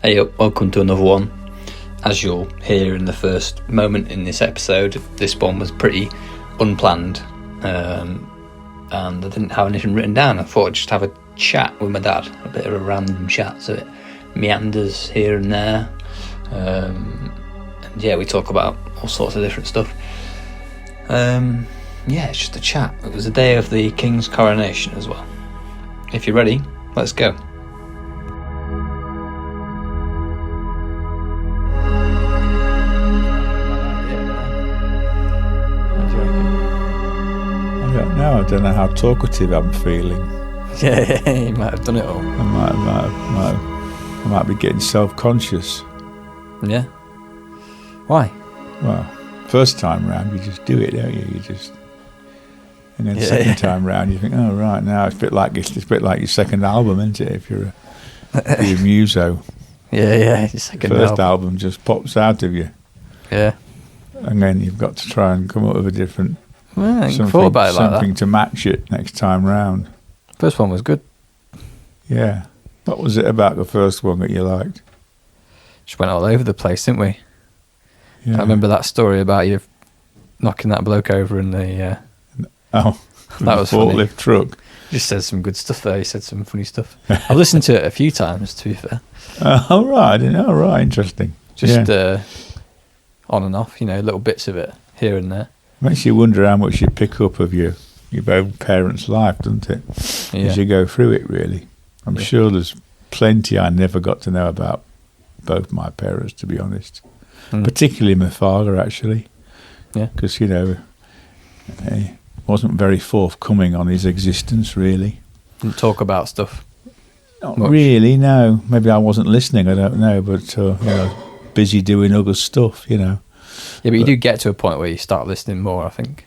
Hey up, welcome to another one. As you'll hear in the first moment in this episode, this one was pretty unplanned, and I didn't have anything written down. I thought I'd just have a chat with my dad, a bit of a random chat, so it meanders here and there, and yeah, we talk about all sorts of different stuff. Yeah, it's just a chat. It was the day of the King's coronation as well. If you're ready, let's go. I don't know how talkative I'm feeling. Yeah, you might have done it all. I might be getting self-conscious. Yeah. Why? Well, first time round, you just do it, don't you? And then second time round, you think, oh right, now it's a bit like your second album, isn't it? If you're a muso. Yeah, your second first album just pops out of you. Yeah. And then you've got to try and come up with a different. Well, I thought about it like something that. to match it next time round. First one was good. Yeah. What was it about the first one that you liked? Just went all over the place, didn't we? Yeah. I remember that story about you knocking that bloke over in the... that was forklift funny. truck. Just said some good stuff there. He said some funny stuff. I've listened to it a few times, to be fair. Oh, right. I didn't know. Right. Interesting. Just on and off, little bits of it here and there. Makes you wonder how much you pick up of your own parents' life, doesn't it? Yeah. As you go through it, really. I'm sure there's plenty I never got to know about both my parents, to be honest. Particularly my father, actually. Yeah. Because, he wasn't very forthcoming on his existence, really. Didn't talk about stuff. Not much. really, no. Maybe I wasn't listening, I don't know. But, busy doing other stuff, Yeah, but you do get to a point where you start listening more, I think.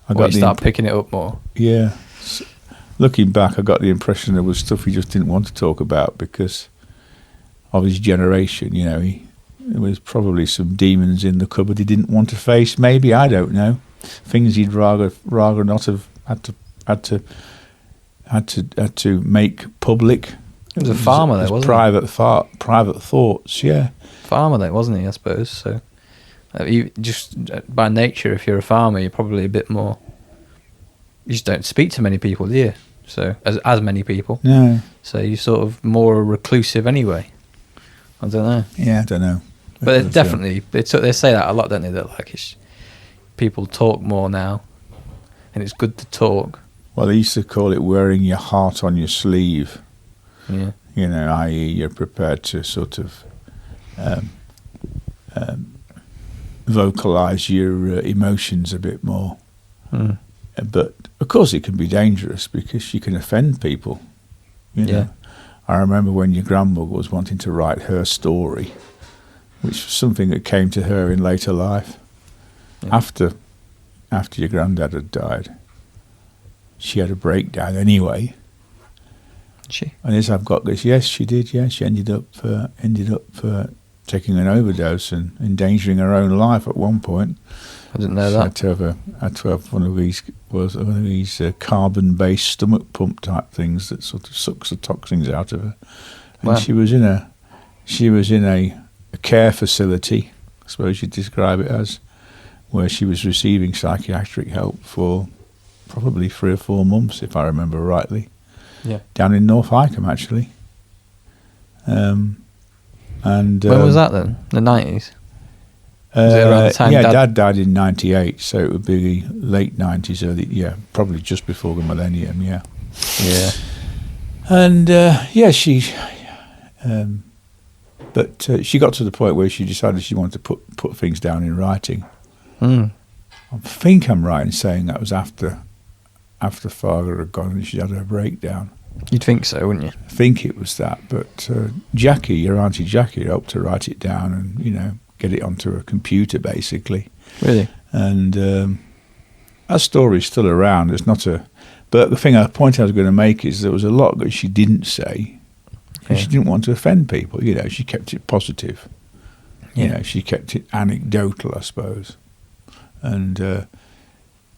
You start picking it up more. Yeah. Looking back, I got the impression there was stuff he just didn't want to talk about because of his generation, there was probably some demons in the cupboard he didn't want to face, maybe, I don't know. Things he'd rather not have had to make public. He was a farmer there, wasn't he? Private thoughts, yeah. Farmer there, wasn't he, I suppose, so... You just by nature, if you're a farmer, you're probably a bit more. You just don't speak to many people, do you? So as many people. No. So you're sort of more reclusive anyway. I don't know. Yeah, I don't know. But it definitely, they say that a lot, don't they? That people talk more now, and it's good to talk. Well, they used to call it wearing your heart on your sleeve. Yeah. I.e., you're prepared to sort of. Vocalize your emotions a bit more. But of course it can be dangerous because you can offend people. I remember when your grandmother was wanting to write her story, which was something that came to her in later life. After your granddad had died, she had a breakdown anyway. Did she? And as I've got this, yes, she did. Yeah, she ended up taking an overdose and endangering her own life at one point. I didn't know that. Had to have one of these carbon-based stomach pump type things that sort of sucks the toxins out of her. And she was in a care facility, I suppose you'd describe it as, where she was receiving psychiatric help for probably 3 or 4 months, if I remember rightly. Yeah. Down in North Icombe, actually. And when was that then? The 90s? Was it around the time Dad died in 98, so it would be the late 90s, probably just before the millennium, yeah. Yeah. And, she got to the point where she decided she wanted to put things down in writing. I think I'm right in saying that was after father had gone and she had her breakdown. You'd think so, wouldn't you? I think it was that, but Jackie, your Auntie Jackie, helped her write it down and, get it onto a computer, basically. Really? And that story's still around. It's not but the point I was going to make is there was a lot that she didn't say, and she didn't want to offend people. She kept it positive. Yeah. She kept it anecdotal, I suppose. And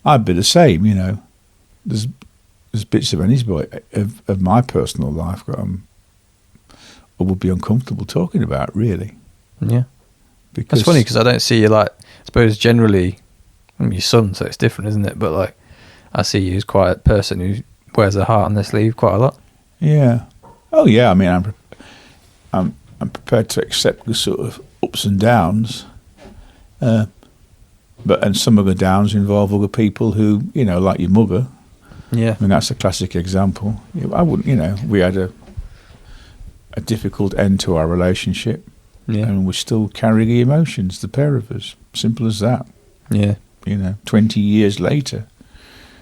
I'd be the same, There's bits of of my personal life that I'm would be uncomfortable talking about, really. Yeah. Because That's funny because I don't see you like, I suppose generally, I'm your son, so it's different, isn't it? But like, I see you as quite a person who wears their heart on their sleeve quite a lot. Yeah. Oh yeah. I mean, I'm prepared to accept the sort of ups and downs, and some of the downs involve other people who, like your mother. Yeah. I mean, that's a classic example. I wouldn't, we had a difficult end to our relationship, and we're still carrying the emotions, the pair of us. Simple as that. Yeah. 20 years later,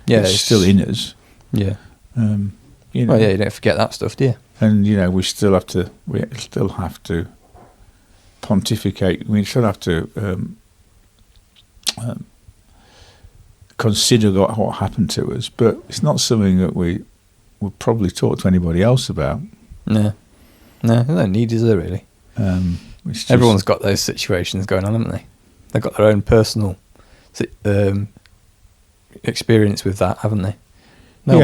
it's still in us. Yeah. Well, you don't forget that stuff, do you? And we still have to pontificate. We still have to consider what happened to us, but it's not something that we would probably talk to anybody else about. No, no need, is there really? Everyone's got those situations going on, haven't they? They've got their own personal experience with that, haven't they? No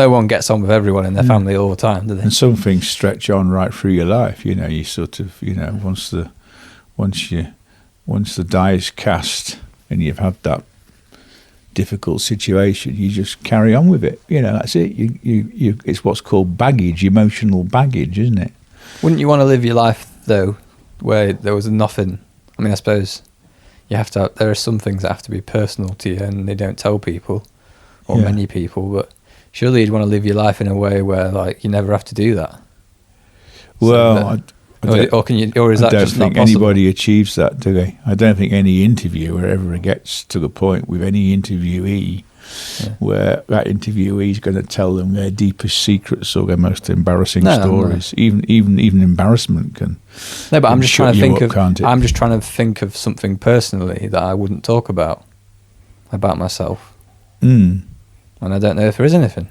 one gets on with everyone in their family all the time, do they? And some things stretch on right through your life. You sort of, once the die is cast and you've had that difficult situation, you just carry on with it. That's it. You it's what's called baggage, emotional baggage, isn't it? Wouldn't you want to live your life though, where there was nothing? I mean, I suppose you have to. There are some things that have to be personal to you, and they don't tell people, or many people. But surely you'd want to live your life in a way where, like, you never have to do that. Well, I don't think anybody achieves that, do they? I don't think any interviewer ever gets to the point with any interviewee where that interviewee is going to tell them their deepest secrets or their most embarrassing stories. No. Even embarrassment can. No, but I'm just trying to think of something personally that I wouldn't talk about myself. And I don't know if there is anything.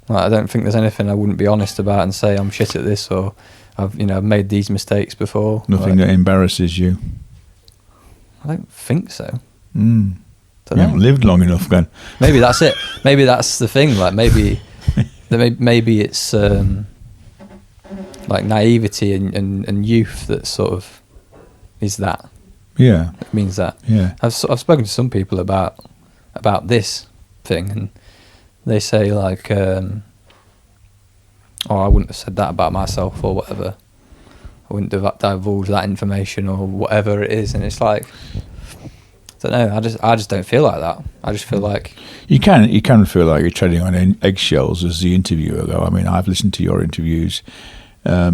Like, I don't think there's anything I wouldn't be honest about and say I'm shit at this, or I've made these mistakes before. Nothing that embarrasses you. I don't think so. You haven't lived long enough, then. Maybe that's it. Maybe that's the thing. Like maybe it's like naivety and youth that sort of is that. Yeah, it means that. Yeah, I've spoken to some people about this thing, and they say like, I wouldn't have said that about myself or whatever. I wouldn't have divulged that information or whatever it is, and it's like, I don't know. I just don't feel like that. I just feel like you can feel like you're treading on eggshells as the interviewer, though. I mean, I've listened to your interviews, yeah.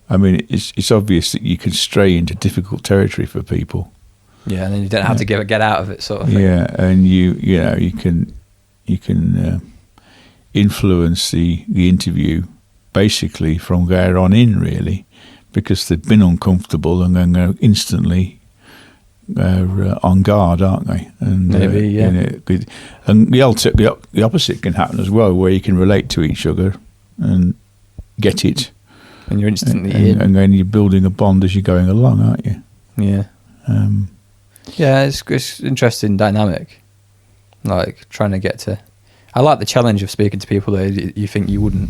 I mean, it's obvious that you can stray into difficult territory for people. Yeah, and then you don't have to get out of it, sort of thing. Yeah, and you can influence the interview basically from there on in, really, because they've been uncomfortable and then they're instantly on guard, aren't they? And maybe, yeah. And the opposite can happen as well, where you can relate to each other and get it, and you're instantly in, and then you're building a bond as you're going along, aren't you? Yeah. Yeah, it's interesting dynamic. Like trying to get to. I like the challenge of speaking to people that you think you wouldn't.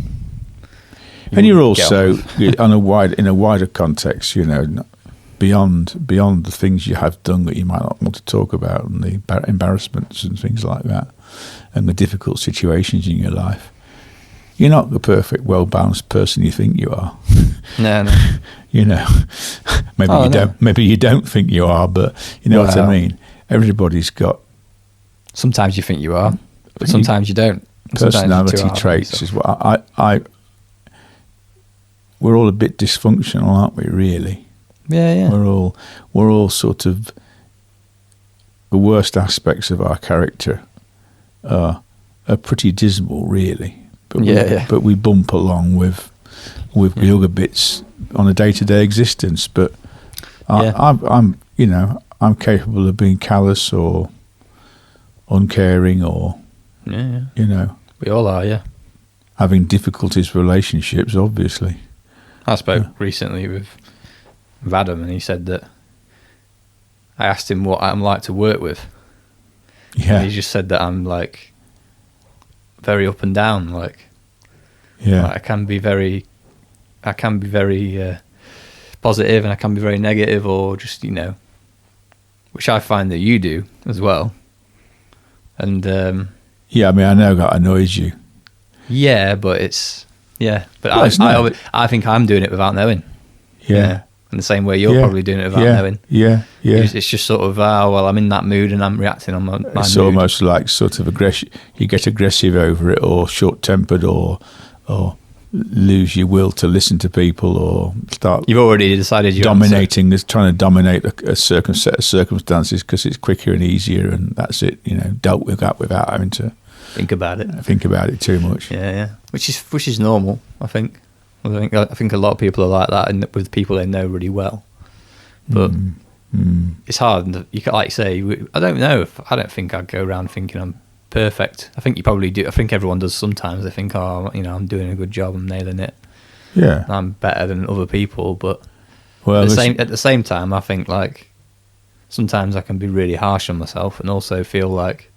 And you're also in a wider context, beyond the things you have done that you might not want to talk about, and the embarrassments and things like that, and the difficult situations in your life. You're not the perfect, well-balanced person you think you are. No. Maybe you don't think you are, but you know what I mean. Everybody's got. Sometimes you think you are, but sometimes you don't. Personality traits is what I. We're all a bit dysfunctional, aren't we? Really. Yeah. We're all sort of. The worst aspects of our character are pretty dismal, really. But we bump along with the other bits on a day-to-day existence. But I'm capable of being callous or uncaring or we all are, yeah. Having difficulties with relationships, obviously. I spoke recently with Adam, and he said that I asked him what I'm like to work with. Yeah, and he just said that I'm like very up and down. Like, I can be very positive, and I can be very negative, or just, you know, which I find that you do as well. And I mean, I know that annoys you. Yeah, but I think I'm doing it without knowing. Yeah. In the same way you're probably doing it without knowing. Yeah. It's just sort of, I'm in that mood and I'm reacting on my mood. It's almost like sort of aggression. You get aggressive over it, or short-tempered, or lose your will to listen to people, or start. You've already decided you're dominating. Trying to dominate a set of circumstances because it's quicker and easier, and that's it. You know, dealt with that without having to think about it. Think about it too much. Yeah. Which is normal, I think. I think a lot of people are like that with people they know really well, but it's hard. You can, like you say, I don't know. I don't think I'd go around thinking I'm perfect. I think you probably do. I think everyone does sometimes. They think, I'm doing a good job, I'm nailing it. Yeah, I'm better than other people. But at the same time, I think like sometimes I can be really harsh on myself, and also feel like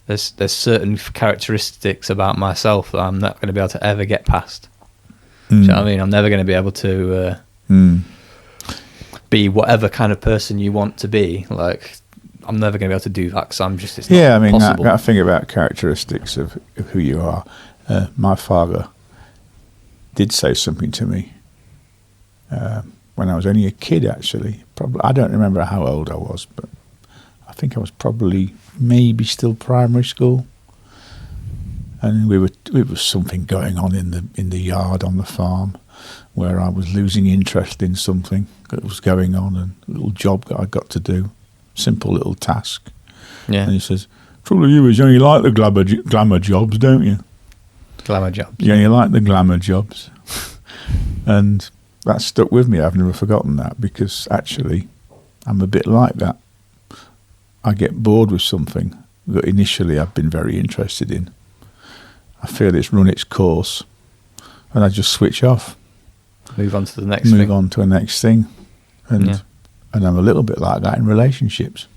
there's certain characteristics about myself that I'm not going to be able to ever get past. Do you know what I mean? I'm never going to be able to be whatever kind of person you want to be. Like, I'm never going to be able to do that because I'm just, it's not possible. That thing about characteristics of who you are. My father did say something to me when I was only a kid, actually. Probably, I don't remember how old I was, but I think I was probably maybe still primary school. And there was something going on in the yard on the farm, where I was losing interest in something that was going on, and a little job that I got to do, simple little task. Yeah. And he says, "Trouble with you is you only like the glamour jobs, don't you?" Glamour jobs. You only like the glamour jobs, and that stuck with me. I've never forgotten that, because actually, I'm a bit like that. I get bored with something that initially I've been very interested in. I feel it's run its course, and I just switch off. Move on to the next thing. Move on to the next thing. And I'm a little bit like that in relationships.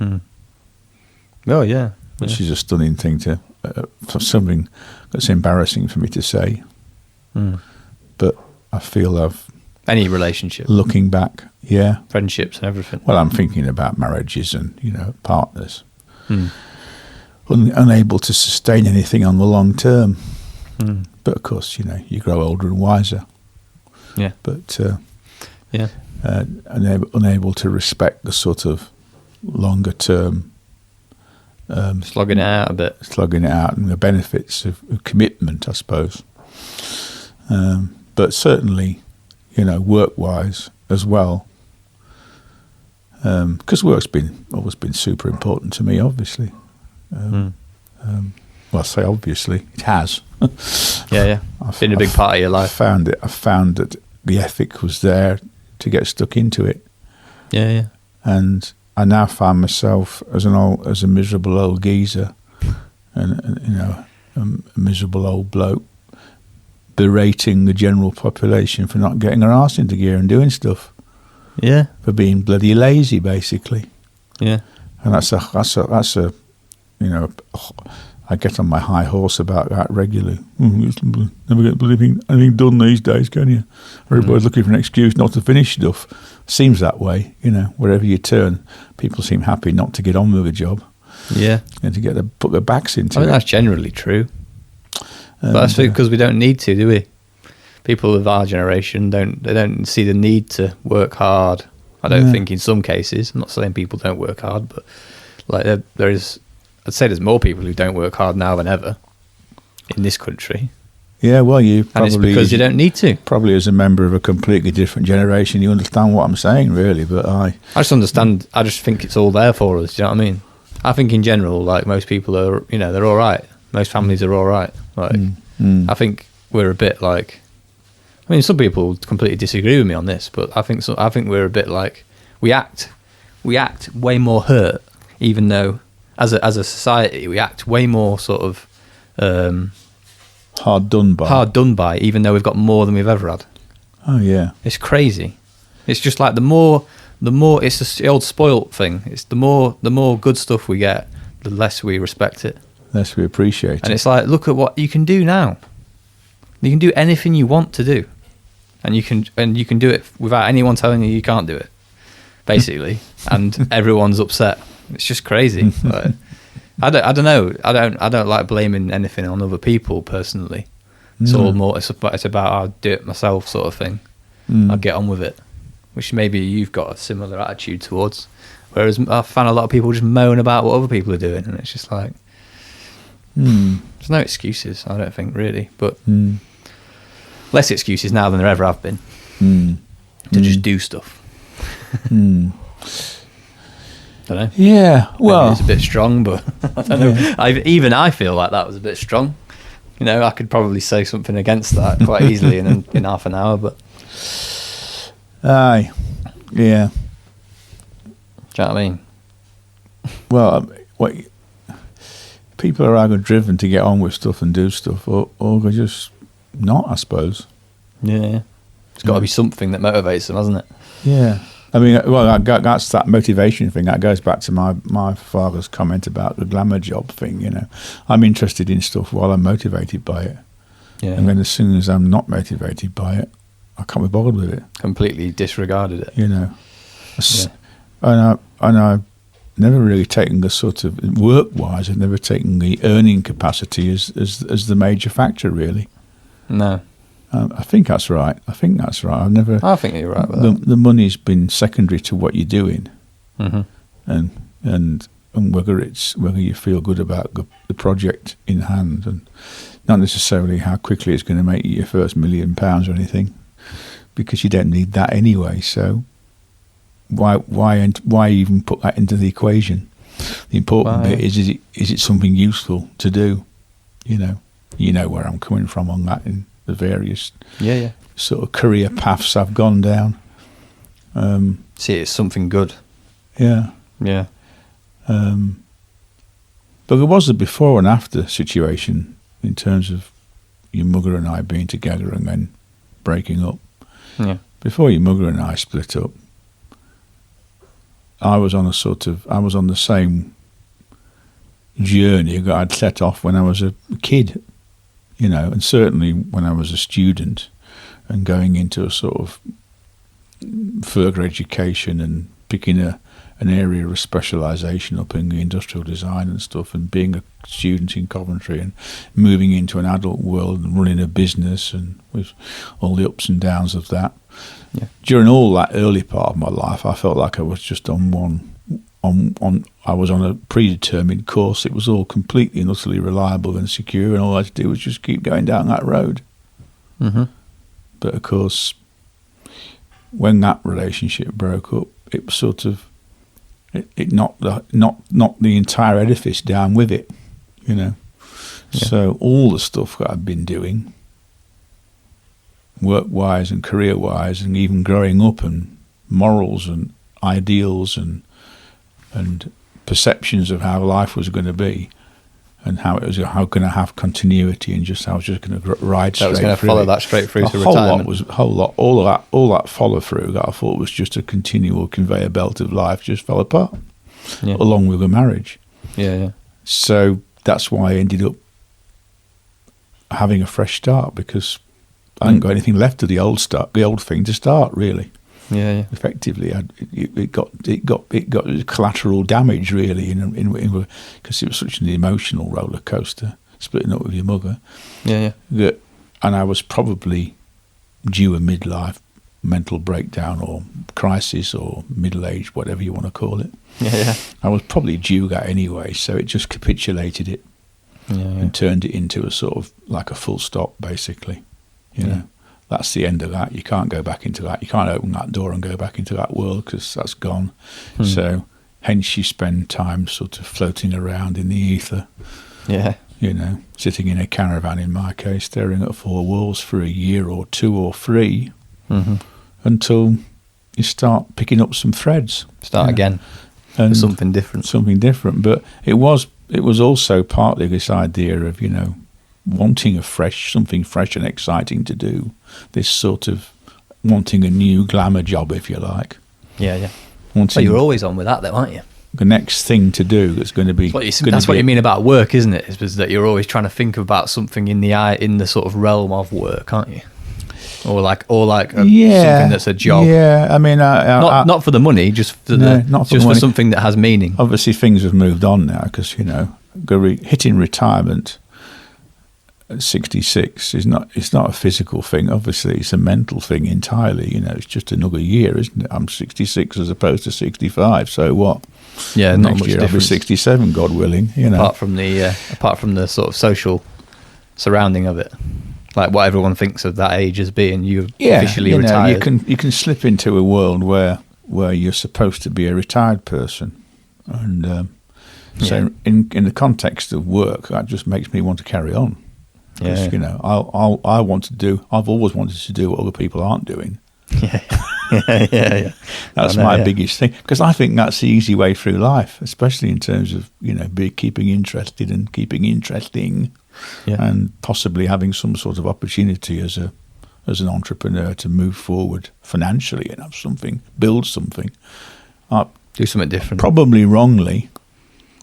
Oh, yeah. Which is a stunning thing for something that's embarrassing for me to say. But I feel any relationship. Looking back, friendships and everything. Well, I'm thinking about marriages and, partners. Unable to sustain anything on the long term. But of course, you grow older and wiser. Yeah. But unable to respect the sort of longer term. Slugging it out a bit. Slugging it out, and the benefits of commitment, I suppose. But certainly, work-wise as well. Because work's always been super important to me, obviously. Well, I say obviously, it has. Yeah. Been a big part of your life. I found that the ethic was there to get stuck into it. Yeah. And I now find myself as a miserable old geezer, and a miserable old bloke, berating the general population for not getting their arse into gear and doing stuff. Yeah. For being bloody lazy, basically. Yeah. And that's a I get on my high horse about that regularly. Never get anything done these days, can you? Everybody's looking for an excuse not to finish stuff. Seems that way, wherever you turn, people seem happy not to get on with a job. Yeah. And to put their backs into it. I think that's generally true. But that's because we don't need to, do we? People of our generation don't see the need to work hard. I don't think in some cases. I'm not saying people don't work hard, but like there is. I'd say there's more people who don't work hard now than ever in this country. Yeah, well, you probably... And it's because you don't need to. Probably as a member of a completely different generation, you understand what I'm saying, really, but I just understand, I just think it's all there for us, do you know what I mean? I think in general, like, most people are, they're all right. Most families are all right. Like, I think we're a bit like... I mean, some people completely disagree with me on this, but I think we're a bit like... We act way more hurt, even though... As a society, we act way more sort of hard done by, even though we've got more than we've ever had. Oh yeah, it's crazy. It's just like the more it's the old spoilt thing. It's the more good stuff we get, the less we respect it. Less we appreciate it. And it's like, look at what you can do now. You can do anything you want to do, and you can do it without anyone telling you can't do it, basically. And everyone's upset. It's just crazy. Like, I don't know. I don't like blaming anything on other people personally. It's all more. It's about I'll do it myself sort of thing. I'll get on with it, which maybe you've got a similar attitude towards. Whereas I find a lot of people just moan about what other people are doing, and it's just like there's no excuses. I don't think really, but less excuses now than there ever have been to just do stuff. Don't know. Yeah, well, maybe it's a bit strong, but I don't know. I feel like that was a bit strong. You know, I could probably say something against that quite easily in half an hour, but aye, yeah. Do you know what I mean? Well, people are either driven to get on with stuff and do stuff, or they're just not, I suppose. Yeah. It's got to be something that motivates them, hasn't it? Yeah. I mean, well, that's that motivation thing. That goes back to my father's comment about the glamour job thing, you know. I'm interested in stuff while I'm motivated by it. Yeah. And then as soon as I'm not motivated by it, I can't be bothered with it. Completely disregarded it. You know. Yeah. And I've never really taken the sort of work-wise. I've never taken the earning capacity as the major factor, really. No, I think that's right. I think you're right with that. The money's been secondary to what you're doing, Mm-hmm. and whether you feel good about the project in hand, and not necessarily how quickly it's going to make you your first £1 million or anything, because you don't need that anyway. So. Why even put that into the equation? The important bit is it something useful to do? You know where I'm coming from on that in the various sort of career paths I've gone down. See, it's something good. Yeah. Yeah. But there was a before and after situation in terms of your mother and I being together and then breaking up. Yeah. Before your mother and I split up, I was on the same journey that I'd set off when I was a kid, you know, and certainly when I was a student and going into a sort of further education and picking an area of specialisation up in the industrial design and stuff, and being a student in Coventry and moving into an adult world and running a business and with all the ups and downs of that. Yeah. During all that early part of my life, I felt like I was just I was on a predetermined course. It was all completely and utterly reliable and secure, and all I had to do was just keep going down that road. Mm-hmm. But of course, when that relationship broke up, it was sort of it knocked the entire edifice down with it, you know. Yeah. So all the stuff that I'd been doing, work-wise and career-wise, and even growing up, and morals and ideals and perceptions of how life was going to be, and how it was going to have continuity, and just I was just going to ride straight through. That was going to follow that straight through to retirement. All that follow through that I thought was just a continual conveyor belt of life just fell apart, along with the marriage. Yeah. So that's why I ended up having a fresh start, because I hadn't got anything left of the old thing to start, really. Yeah. Effectively, it got collateral damage, really, because it was such an emotional roller coaster, splitting up with your mother. Yeah. And I was probably due a midlife mental breakdown or crisis or middle age, whatever you want to call it. Yeah. I was probably due that anyway, so it just capitulated it and turned it into a sort of like a full stop, basically. You know, that's the end of that. You can't go back into that. You can't open that door and go back into that world, because that's gone. So hence you spend time sort of floating around in the ether. Yeah. You know, sitting in a caravan, in my case, staring at four walls for a year or two or three, until you start picking up some threads. Start again. And something different. But it was also partly this idea of, you know, wanting something fresh and exciting to do. This sort of wanting a new glamour job, if you like. Yeah. So you were always on with that, though, aren't you? the next thing to do that's going to be. That's what you mean about work, isn't it? Is that you're always trying to think about something in the sort of realm of work, aren't you? Or something that's a job. Yeah, I mean, not for the money, just for for something that has meaning. Obviously, things have moved on now because hitting retirement at 66 is not. It's not a physical thing. Obviously, it's a mental thing entirely. It's just another year, isn't it? I'm 66 as opposed to 65. So what? Yeah, not next much year difference. I'll be 67, God willing. Apart from the sort of social surrounding of it. Like what everyone thinks of that age as being officially retired. You can slip into a world where you're supposed to be a retired person, and so in the context of work, that just makes me want to carry on. Because I've always wanted to do what other people aren't doing. Yeah. That's my biggest thing, because I think that's the easy way through life, especially in terms of keeping interested and keeping interesting. Yeah. And possibly having some sort of opportunity as an entrepreneur to move forward financially and have something, build something, do something different. Probably wrongly.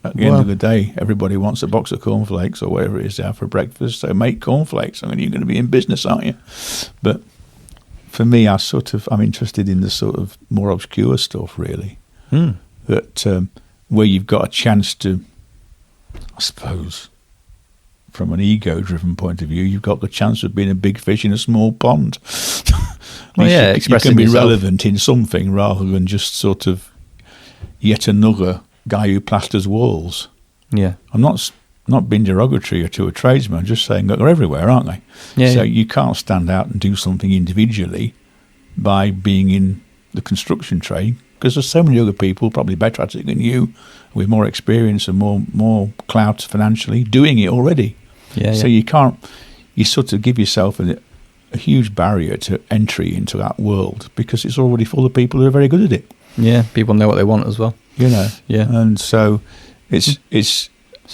At the end of the day, everybody wants a box of cornflakes or whatever it is they have for breakfast. So make cornflakes. I mean, you're going to be in business, aren't you? But for me, I'm interested in the sort of more obscure stuff, really. That where you've got a chance to, I suppose, from an ego-driven point of view, you've got the chance of being a big fish in a small pond. You can be relevant in something rather than just sort of yet another guy who plasters walls. Yeah, I'm not being derogatory to a tradesman. I'm just saying that they're everywhere, aren't they? Yeah. You can't stand out and do something individually by being in the construction trade, because there's so many other people probably better at it than you, with more experience and more clout financially, doing it already. So you sort of give yourself a huge barrier to entry into that world, because it's already full of people who are very good at it. Yeah, people know what they want as well. Yeah, and so it's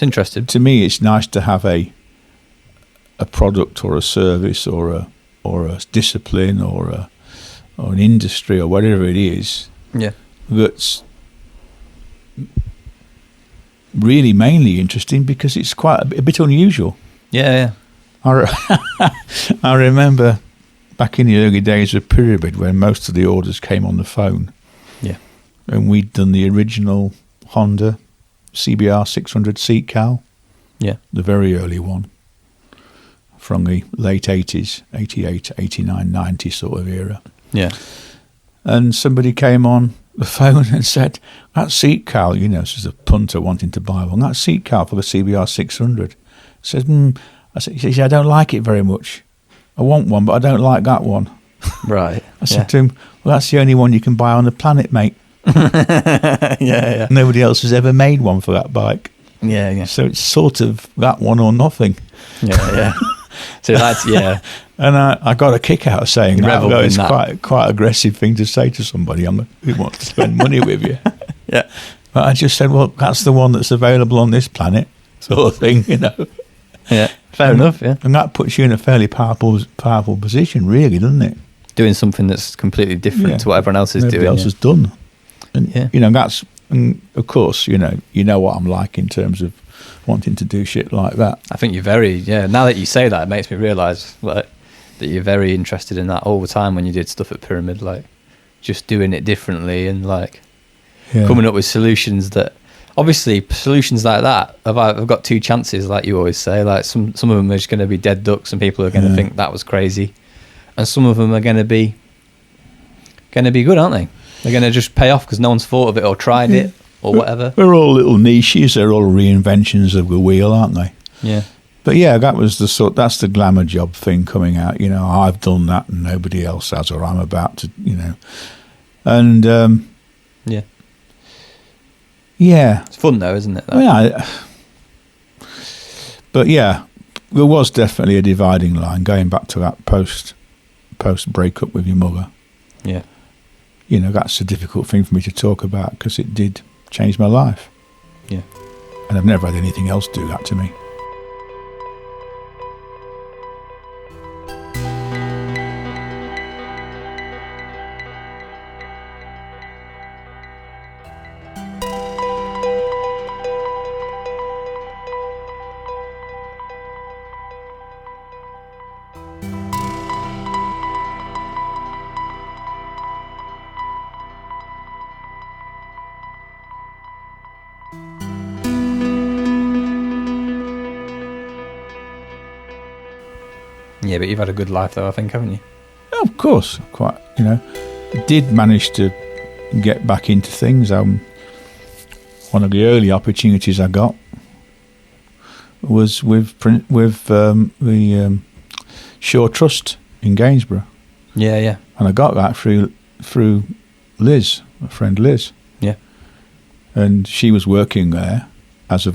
interesting. To me, it's nice to have a product or a service or a discipline or an industry or whatever it is. Yeah, that's really mainly interesting because it's quite a bit unusual. Yeah. I remember back in the early days of Pyramid when most of the orders came on the phone. Yeah. And we'd done the original Honda CBR 600 seat cal. Yeah. The very early one from the late 80s, 88, 89, 90 sort of era. Yeah. And somebody came on the phone and said, that seat cal, this is a punter wanting to buy one, that seat cal for the CBR 600. Said, he said, I don't like it very much. I want one, but I don't like that one. Right. I said to him, well, that's the only one you can buy on the planet, mate. Yeah. Nobody else has ever made one for that bike. Yeah. So it's sort of that one or nothing. Yeah. So that's, yeah. And I got a kick out of saying that. It's quite an aggressive thing to say to somebody who wants to spend money with you. Yeah. But I just said, well, that's the one that's available on this planet, sort of thing, Yeah, fair enough, yeah. And that puts you in a fairly powerful position, really, doesn't it? Doing something that's completely different to what everyone else is doing. Everybody else has done. And, and of course, you know what I'm like in terms of wanting to do shit like that. I think you're now that you say that, it makes me realise that you're very interested in that all the time when you did stuff at Pyramid, like just doing it differently and coming up with solutions that, obviously solutions like that, I've got two chances, like you always say, like some of them are just going to be dead ducks and people are going to think that was crazy, and some of them are going to be good, aren't they? They're going to just pay off because no one's thought of it or tried it or whatever. They're all little niches. They're all reinventions of the wheel, aren't they? Yeah. But that was that's the glamour job thing coming out. I've done that and nobody else has, or I'm about to, and yeah. Yeah. It's fun though, isn't it? But there was definitely a dividing line going back to that post breakup with your mother. Yeah. That's a difficult thing for me to talk about because it did change my life. Yeah. And I've never had anything else do that to me. Yeah, but you've had a good life though, I think, haven't you? Oh, of course, quite. Did manage to get back into things. One of the early opportunities I got was with the Shore Trust in Gainsborough. Yeah. And I got that through Liz, my friend Liz. Yeah. And she was working there as a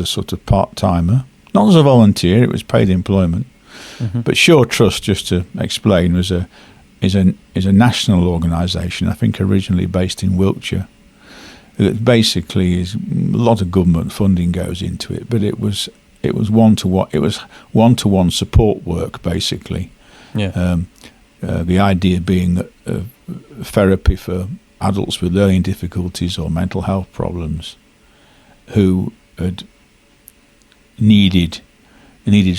sort of part-timer, not as a volunteer. It was paid employment. Mm-hmm. But Shore Trust, just to explain, is a national organisation. I think originally based in Wiltshire. It basically is a lot of government funding goes into it, but it was one-to-one. It was one-to-one support work basically. Yeah. The idea being that therapy for adults with learning difficulties or mental health problems who had needed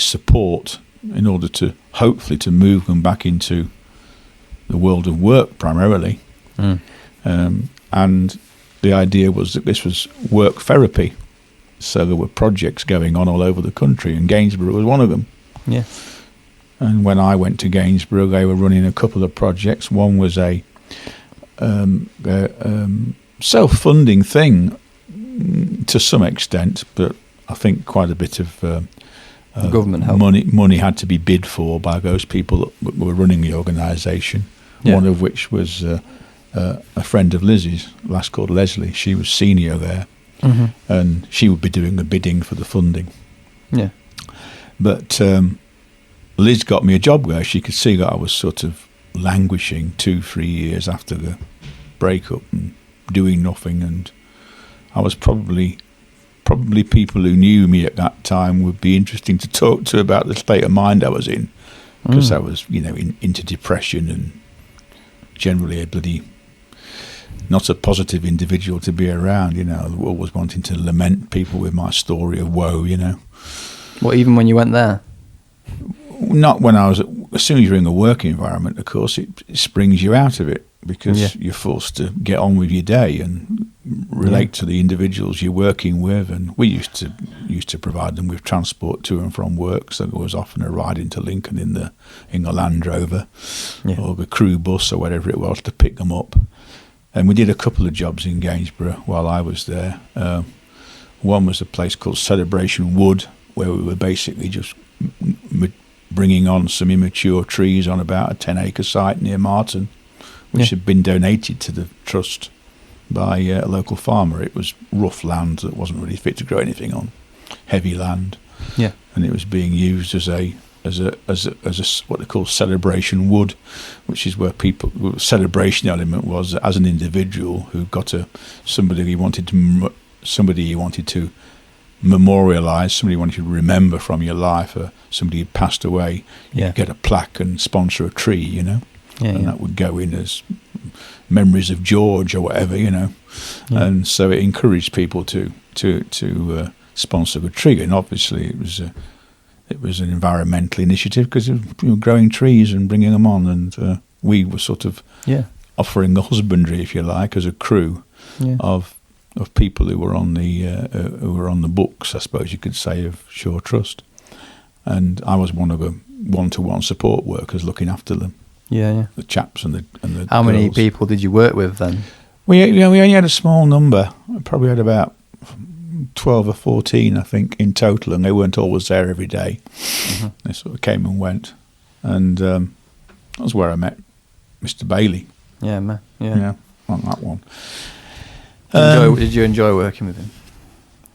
support in order to hopefully to move them back into the world of work primarily. And the idea was that this was work therapy. So there were projects going on all over the country, and Gainsborough was one of them. Yeah. And when I went to Gainsborough, they were running a couple of projects. One was a self-funding thing to some extent, but I think quite a bit of government help. Money had to be bid for by those people that were running the organisation. Yeah. One of which was a friend of Lizzie's, a lass called Leslie. She was senior there, mm-hmm. and she would be doing the bidding for the funding. Yeah. But Liz got me a job there. She could see that I was sort of languishing 2-3 years after the breakup and doing nothing, and I was probably people who knew me at that time would be interesting to talk to about the state of mind I was in, because I was, into depression and generally a bloody not a positive individual to be around. Always wanting to lament people with my story of woe. Well, even when you went there? Not when I was. As soon as you're in the work environment, of course, it springs you out of it, because you're forced to get on with your day and relate to the individuals you're working with. And we used to provide them with transport to and from work, so there was often a ride into Lincoln in the Land Rover or the crew bus or whatever it was to pick them up. And we did a couple of jobs in Gainsborough while I was there. One was a place called Celebration Wood, where we were basically just bringing on some immature trees on about a 10-acre site near Marton, which had been donated to the trust by a local farmer. It was rough land that wasn't really fit to grow anything on, heavy land, and it was being used as a what they call celebration wood, which is where the celebration element was as an individual who got somebody he wanted to memorialise, somebody you wanted to remember from your life, or somebody who passed away. You get a plaque and sponsor a tree, and that would go in as memories of George or whatever, and so it encouraged people to sponsor the tree. And obviously it was an environmental initiative, because of growing trees and bringing them on, and we were sort of offering the husbandry, if you like, as a crew of people who were on the books, I suppose you could say, of Shore Trust. And I was one of the one-to-one support workers looking after them. The chaps and the How girls. many people did you work with then? We only had a small number. We probably had about 12 or 14, I think, in total, and they weren't always there every day. Mm-hmm. They sort of came and went, and that was where I met Mr. Bailey. Yeah, man. On that one. Did you enjoy working with him?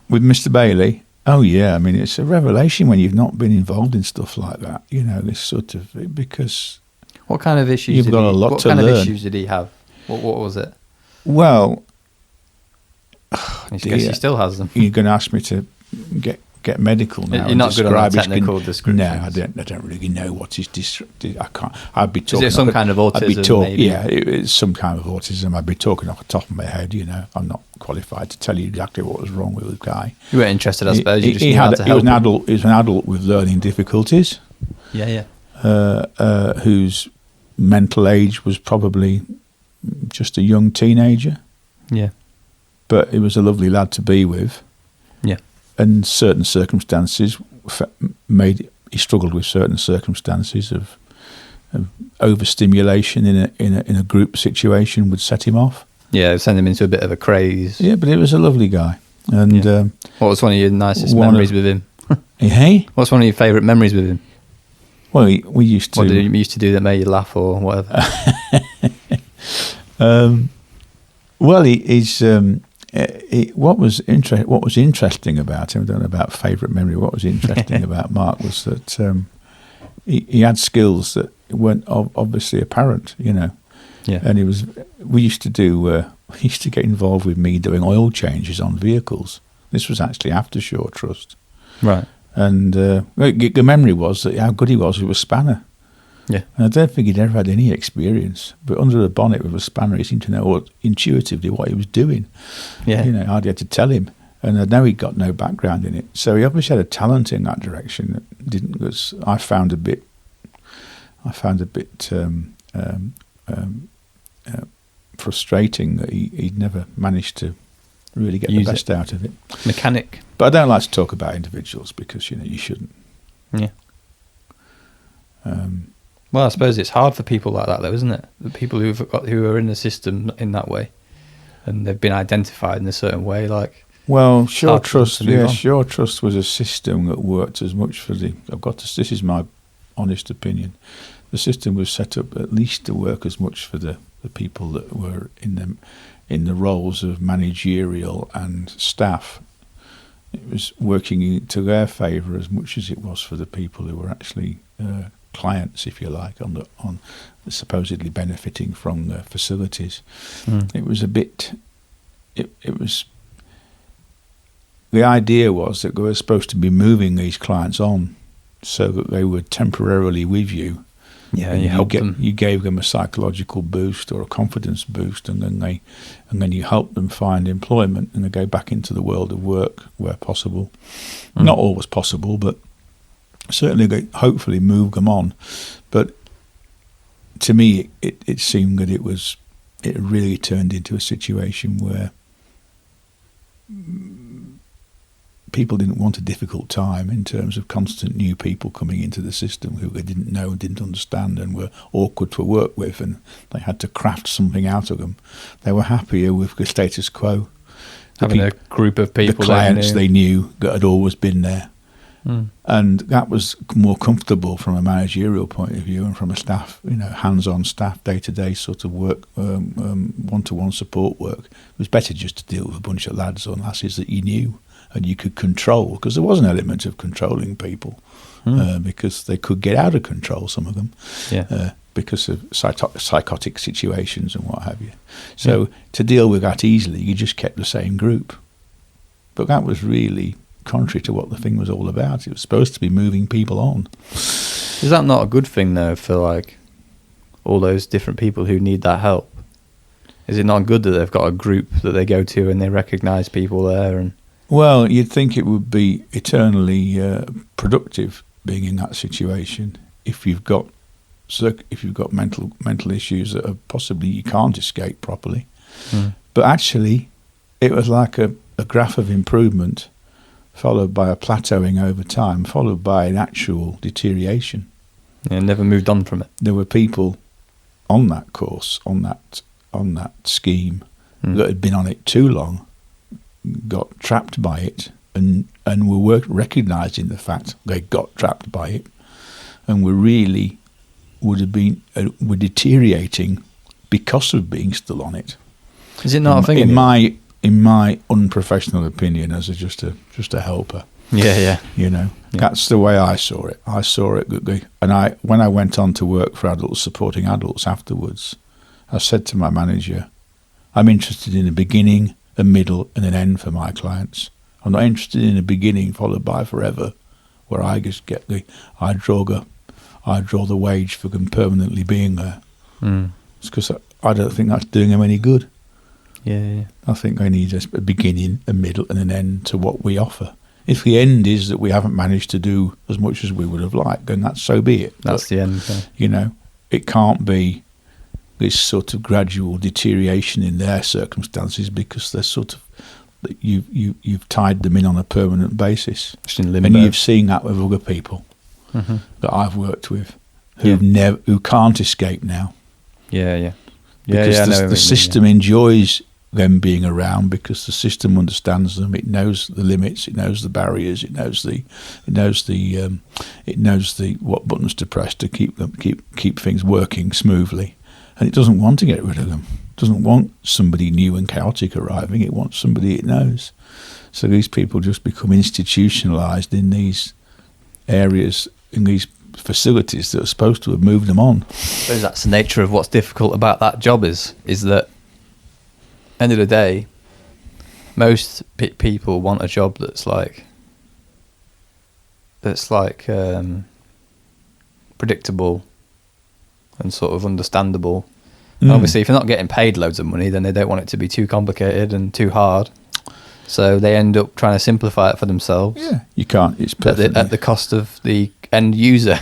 With Mr. Bailey? Oh yeah, I mean, it's a revelation when you've not been involved in stuff like that. This sort of, because what kind of issues? You've got a lot to learn. What kind of issues did he have? What was it? Well, I guess he still has them. You're going to ask me to get medical now. You're not good on that technical description. No, I don't really know what is I can't. I'd be talking. Is it some kind of autism? Maybe? Yeah, it's some kind of autism. I'd be talking off the top of my head. I'm not qualified to tell you exactly what was wrong with the guy. You weren't interested, I suppose. He was an adult with learning difficulties. Yeah. Whose mental age was probably just a young teenager. Yeah. But he was a lovely lad to be with. Yeah. And certain circumstances made he struggled with certain circumstances of overstimulation in a group situation would set him off. Yeah, send him into a bit of a craze. Yeah, but he was a lovely guy. And what was one of your nicest memories with him? Hey? What's one of your favourite memories with him? Well, we used to... What did you used to do that made you laugh or whatever? Well, what was interesting about him, I don't know about favourite memory, what was interesting about Mark was that he had skills that weren't obviously apparent, you know. Yeah. And we used to get involved with me doing oil changes on vehicles. This was actually after Shaw Trust. Right. And the memory was that how good he was with a spanner. Yeah. And I don't think he'd ever had any experience. But under the bonnet with a spanner, he seemed to know intuitively what he was doing. Yeah. You know, I had to tell him. And I know he'd got no background in it. So he obviously had a talent in that direction that didn't, because I found a bit frustrating that he'd never managed to really get the best out of it. Mechanic. But I don't like to talk about individuals because, you know, you shouldn't. Yeah. Well, I suppose it's hard for people like that, though, isn't it? The people who are in the system in that way, and they've been identified in a certain way, like. Well, Shaw Trust. Yeah, Shaw Trust was a system that worked as much for the. This is my honest opinion. The system was set up at least to work as much for the people that were in the roles of managerial and staff. It was working to their favour as much as it was for the people who were actually clients, if you like, on supposedly benefiting from the facilities. It was a bit. It was. The idea was that we were supposed to be moving these clients on so that they were temporarily with you. Yeah, and you helped them. You gave them a psychological boost or a confidence boost, and then you helped them find employment and they go back into the world of work where possible. Not always possible, but certainly they hopefully move them on. But to me, it seemed that it really turned into a situation where people didn't want a difficult time in terms of constant new people coming into the system who they didn't know and didn't understand and were awkward to work with, and they had to craft something out of them. They were happier with the status quo. Having a group of people, the clients they knew that had always been there. And that was more comfortable from a managerial point of view and from a staff, hands-on staff, day-to-day sort of work, one-to-one support work. It was better just to deal with a bunch of lads or lasses that you knew and you could control, because there was an element of controlling people because they could get out of control, some of them, because of psychotic situations and what have you. So to deal with that easily, you just kept the same group. But that was really contrary to what the thing was all about. It was supposed to be moving people on. Is that not a good thing, though, for like all those different people who need that help? Is it not good that they've got a group that they go to and they recognise people there? And well, you'd think it would be eternally productive being in that situation if you've got mental issues that are possibly you can't escape properly. But actually, it was like a graph of improvement, followed by a plateauing over time, followed by an actual deterioration. Yeah, never moved on from it. There were people on that course, on that scheme, that had been on it too long, got trapped by it, and were recognising the fact they got trapped by it, and were deteriorating because of being still on it. Is it not a thing in my unprofessional opinion, as just a helper? That's the way I saw it. I saw it when I went on to work for adults, supporting adults afterwards, I said to my manager, I'm interested in a beginning, a middle and an end for my clients. I'm not interested in a beginning followed by forever, where I just get I draw the wage for them permanently being there. It's because I don't think that's doing them any good. I think they need a beginning, a middle and an end to what we offer. If the end is that we haven't managed to do as much as we would have liked, then that's so be it. That's the end. It can't be this sort of gradual deterioration in their circumstances, because they're sort of you've tied them in on a permanent basis, in limbo. And you've seen that with other people. that I've worked with who can't escape now. Because the system enjoys them being around, because the system understands them. It knows the limits. It knows the barriers. It knows what buttons to press to keep things working smoothly. And it doesn't want to get rid of them. It doesn't want somebody new and chaotic arriving. It wants somebody it knows. So these people just become institutionalized in these areas, in these facilities that are supposed to have moved them on. I suppose that's the nature of what's difficult about that job is that end of the day, most people want a job that's like predictable and sort of understandable. And obviously, if you're not getting paid loads of money, then they don't want it to be too complicated and too hard. So they end up trying to simplify it for themselves. Yeah, you can't. It's perfect at the cost of the end user.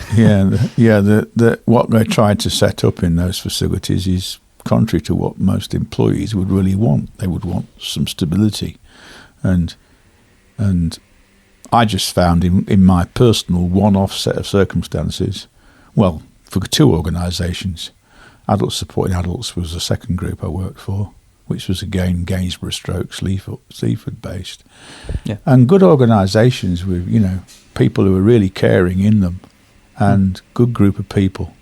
What they try to set up in those facilities is contrary to what most employees would really want. They would want some stability, and I just found in my personal one-off set of circumstances, well, for 2 organisations, Adults Supporting Adults was the second group I worked for, which was again Gainsborough / Sleaford based, and good organisations with people who are really caring in them, and good group of people.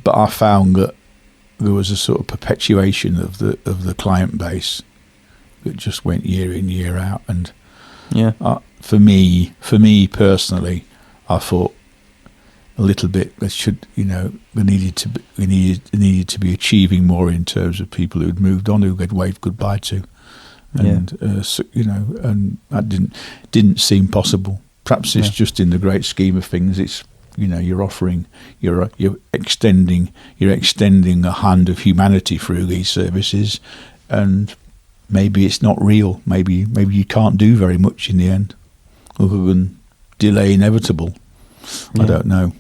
But I found that there was a sort of perpetuation of the client base that just went year in, year out, and for me personally, I thought a little bit that we needed to be achieving more in terms of people who'd moved on, who they'd waved goodbye to, and and that didn't seem possible. Perhaps it's just in the great scheme of things, it's you're extending a hand of humanity through these services, and maybe it's not real. Maybe you can't do very much in the end, other than delay inevitable. I don't know.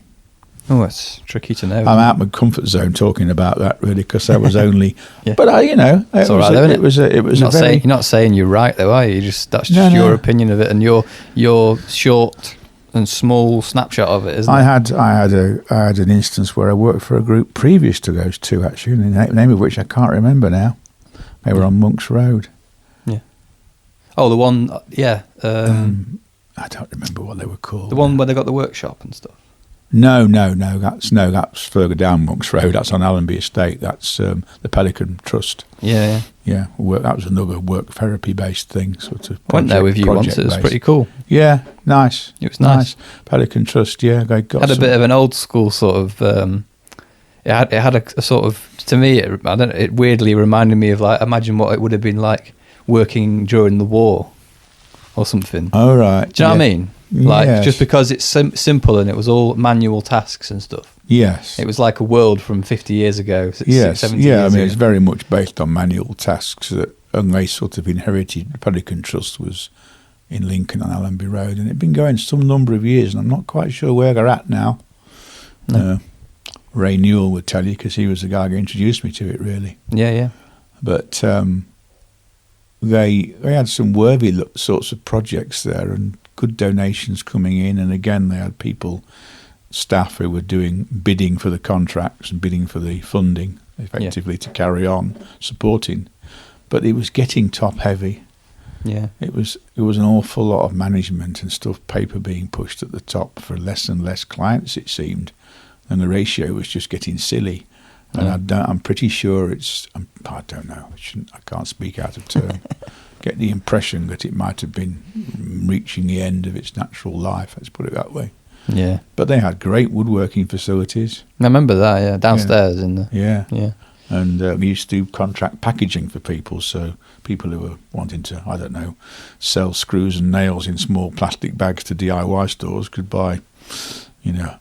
Oh, it's tricky to know. I'm out of my comfort zone talking about that, really, because I was only. But it was you're not saying you're right, though, are you? That's just your opinion of it and your short and small snapshot of it, isn't it? I had an instance where I worked for a group previous to those 2, actually, the name of which I can't remember now. They were on Monks Road. Yeah. Oh, the one. Yeah. I don't remember what they were called. The one where they got the workshop and stuff. No. That's further down Monks Road. That's on Allenby Estate. That's the Pelican Trust. Yeah. That was another work therapy based thing, sort of. I went there with you once. It was pretty cool. Yeah, nice. It was nice. Pelican Trust. Yeah, they got. Had a bit of an old school sort of. It had a sort of, to me, it weirdly reminded me of, like, imagine what it would have been like working during the war or something. Oh, right. Do you know what I mean? Like, just because it's simple and it was all manual tasks and stuff. Yes. It was like a world from 50 years ago, 70 years ago. It's very much based on manual tasks and they sort of inherited. The Pelican Trust was in Lincoln on Allenby Road, and it'd been going some number of years, and I'm not quite sure where they're at now. No. Ray Newell would tell you, because he was the guy who introduced me to it, really. Yeah. But they had some worthy sorts of projects there, and good donations coming in, and again they had staff who were bidding for the contracts and bidding for the funding effectively to carry on supporting, but it was getting top heavy. It was an awful lot of management and stuff, paper being pushed at the top for less and less clients, it seemed, and the ratio was just getting silly. And I'm pretty sure I don't know, I can't speak out of turn. Get the impression that it might have been reaching the end of its natural life, let's put it that way. Yeah. But they had great woodworking facilities. I remember that, downstairs in the... Yeah. And we used to do contract packaging for people, so people who were wanting to, I don't know, sell screws and nails in small plastic bags to DIY stores could buy,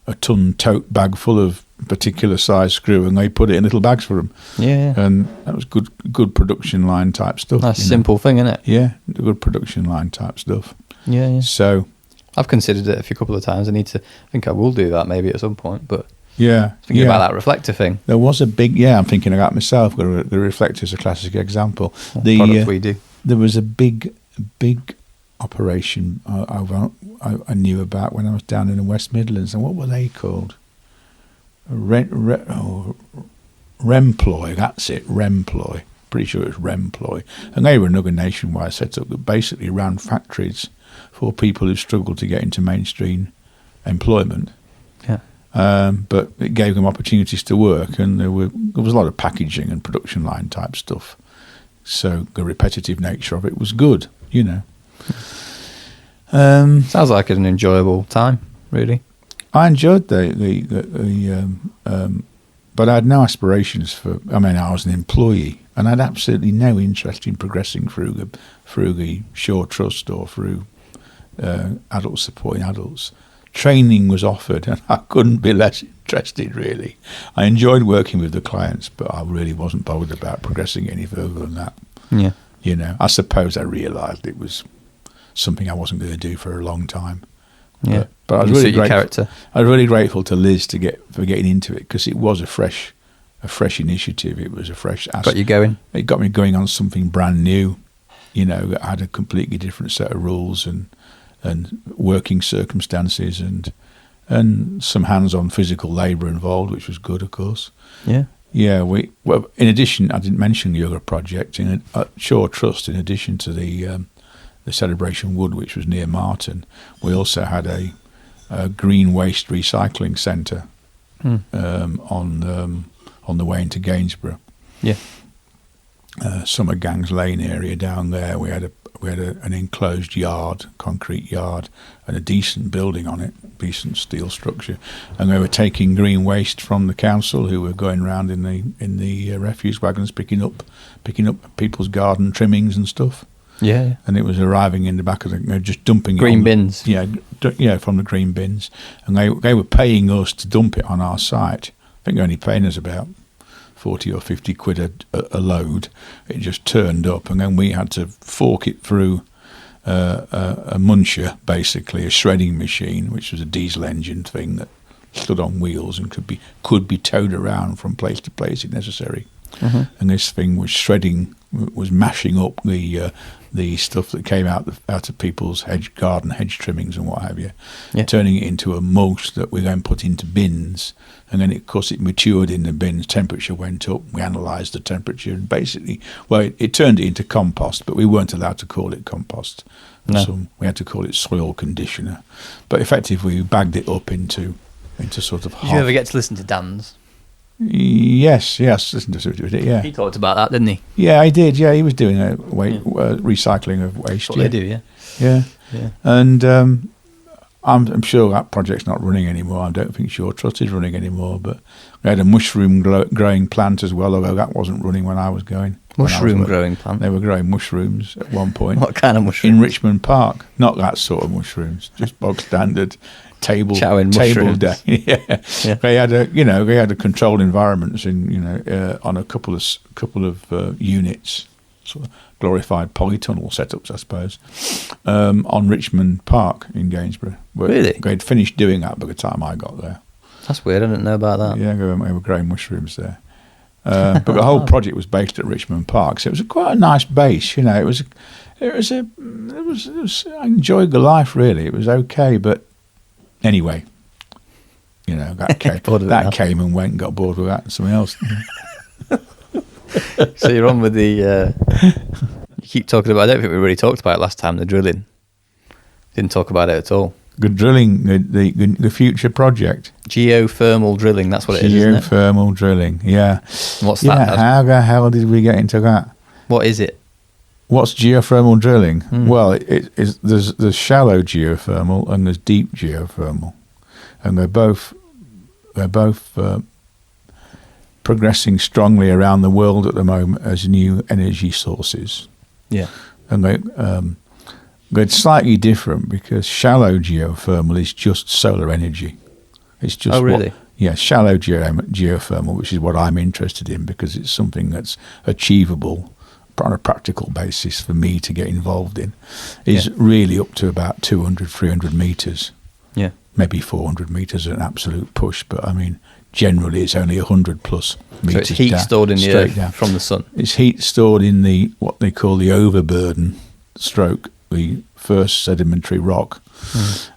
a ton tote bag full of particular size screw, and they put it in little bags for them. Yeah. And that was good production line type stuff. Nice simple thing, isn't it? Yeah, good production line type stuff. Yeah. So I've considered it a few couple of times. I think I will do that maybe at some point, but thinking about that reflector thing. There was a big, I'm thinking about myself. The reflector is a classic example. The product we do. There was a big operation I knew about when I was down in the West Midlands. And what were they called? Remploy, that's it, Remploy. Pretty sure it was Remploy. And they were another nationwide setup that basically ran factories for people who struggled to get into mainstream employment. Yeah. But it gave them opportunities to work, and there was a lot of packaging and production line type stuff. So the repetitive nature of it was good, you know. Sounds like an enjoyable time, really. I enjoyed but I had no aspirations for. I mean, I was an employee, and I had absolutely no interest in progressing through the Shaw Trust or through adults supporting adults. Training was offered, and I couldn't be less interested, really. I enjoyed working with the clients, but I really wasn't bothered about progressing any further than that. Yeah. You know, I suppose I realised it was something I wasn't going to do for a long time. Yeah. But I was really grateful. Character. I was really grateful to Liz for getting into it, because it was a fresh initiative. It was a fresh. Got you going. It got me going on something brand new. You know, that had a completely different set of rules and working circumstances and some hands-on physical labour involved, which was good, of course. Yeah. Yeah. Well, in addition, I didn't mention the other project at Shaw Trust. In addition to the Celebration Wood, which was near Marton, we also had a green waste recycling centre on the way into Gainsborough. Yeah. Summer Gangs Lane area down there. We had an enclosed yard, concrete yard, and a decent building on it, decent steel structure. And they were taking green waste from the council, who were going around in the refuse wagons picking up people's garden trimmings and stuff. Yeah. And it was arriving in the back of just dumping green bins. Yeah, from the green bins, and they were paying us to dump it on our site. I think they're only paying us about 40 or 50 quid a load. It just turned up, and then we had to fork it through a muncher, basically a shredding machine, which was a diesel engine thing that stood on wheels and could be towed around from place to place if necessary. Mm-hmm. And this thing was mashing up the stuff that came out of people's garden hedge trimmings and what have you, turning it into a mulch that we then put into bins. And then, of course, it matured in the bins. Temperature went up. We analysed the temperature, and basically, it turned it into compost, but we weren't allowed to call it compost. No. So we had to call it soil conditioner. But effectively, we bagged it up into sort of. Did you ever get to listen to Dan's? Yes, listen to it. Yeah, he talked about that, didn't he? Yeah, I did. Yeah, he was doing recycling of waste. That's what they do. Yeah. And I'm sure that project's not running anymore. I don't think Shaw Trust is running anymore. But we had a mushroom growing plant as well, although that wasn't running when I was going. Mushroom growing plant. They were growing mushrooms at one point. What kind of mushrooms? In Richmond Park. Not that sort of mushrooms, just bog standard. Table day. Yeah. They had a controlled environments on a couple of units, sort of glorified polytunnel setups, I suppose, on Richmond Park in Gainsborough. Really? They'd finished doing that by the time I got there. That's weird. I didn't know about that. Yeah, they were growing mushrooms there. But the whole project was based at Richmond Park, so it was quite a nice base. I enjoyed the life, really. It was okay, but anyway, that came and went and got bored with that and something else. So you're on with the. You keep talking about. I don't think we really talked about it last time. The drilling. Didn't talk about it at all. The drilling, the future project. Geothermal drilling. That's what it is. Geothermal drilling. Yeah. What's that? Yeah. How the hell did we get into that? What is it? What's geothermal drilling? Well, there's shallow geothermal and there's deep geothermal, and they're both progressing strongly around the world at the moment as new energy sources. Yeah, and they're slightly different because shallow geothermal is just solar energy. It's just really? Shallow geothermal, which is what I'm interested in because it's something that's achievable on a practical basis for me to get involved in, is really up to about 200, 300 metres. Yeah. Maybe 400 metres at an absolute push, but I mean, generally it's only 100 plus metres. So it's heat stored in the earth from the sun? It's heat stored in what they call the overburden stroke the first sedimentary rock,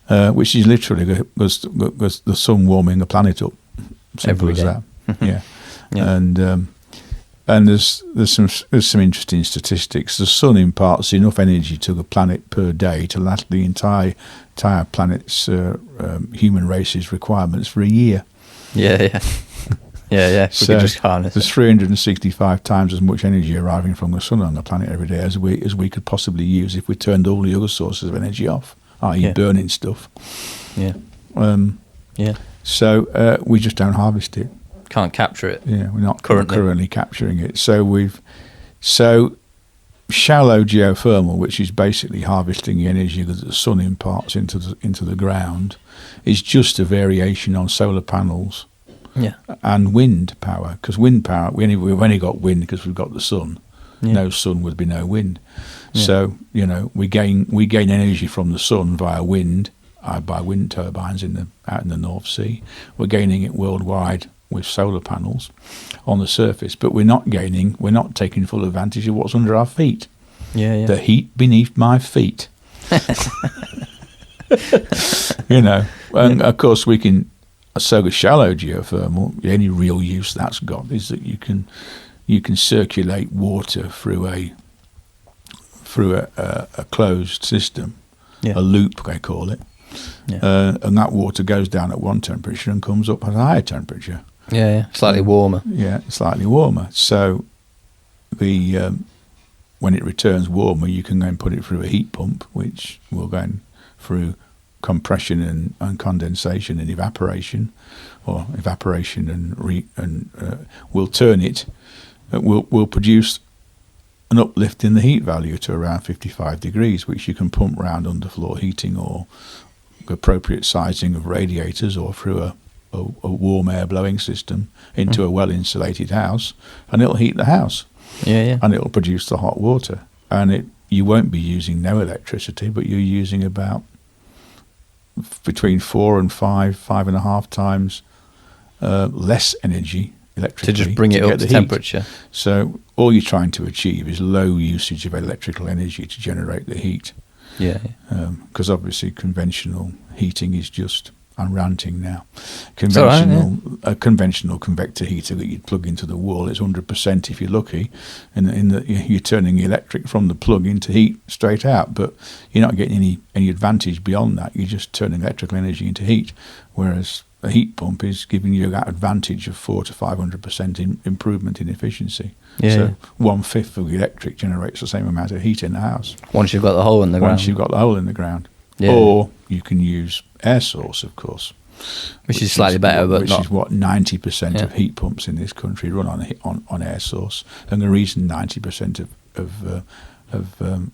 which is literally was the sun warming the planet up. Simple as that. Yeah. And there's some interesting statistics. The sun imparts enough energy to the planet per day to last the entire planet's human race's requirements for a year. Yeah. So just harness there's 365 times as much energy arriving from the sun on the planet every day as we could possibly use if we turned all the other sources of energy off, i.e. burning stuff. So we just don't harvest it. Can't capture it. Yeah, we're not currently capturing it. So shallow geothermal, which is basically harvesting the energy that the sun imparts into the ground, is just a variation on solar panels. And wind power, because wind power, we've only got wind because we've got the sun. No sun would be no wind. So we gain energy from the sun via wind, by wind turbines out in the North Sea. We're gaining it worldwide with solar panels on the surface, but we're not taking full advantage of what's under our feet. The heat beneath my feet. And of course we can. So the shallow geothermal, the only real use that's got is that you can circulate water through a closed system, a loop they call it, and that water goes down at one temperature and comes up at a higher temperature. Slightly warmer. Slightly warmer. So when it returns warmer, you can go and put it through a heat pump, which will go through compression and condensation and evaporation, and will turn it. Will produce an uplift in the heat value to around 55 degrees, which you can pump round underfloor heating or appropriate sizing of radiators or through a warm air blowing system into a well insulated house, and it'll heat the house. And it'll produce the hot water, and you won't be using no electricity, but you're using about between 4 and 5.5 times less energy electrically to just bring it up to temperature. So all you're trying to achieve is low usage of electrical energy to generate the heat. Because obviously conventional heating is just, I'm ranting now. A conventional convector heater that you'd plug into the wall is 100% if you're lucky, and you're turning the electric from the plug into heat straight out, but you're not getting any advantage beyond that. You're just turning electrical energy into heat, whereas a heat pump is giving you that advantage of 400 to 500% improvement in efficiency. So 1/5 of the electric generates the same amount of heat in the house. Once you've got the hole in the ground. Or you can use air source, of course, which is slightly better, but is what 90% of heat pumps in this country run on air source. And the reason 90% of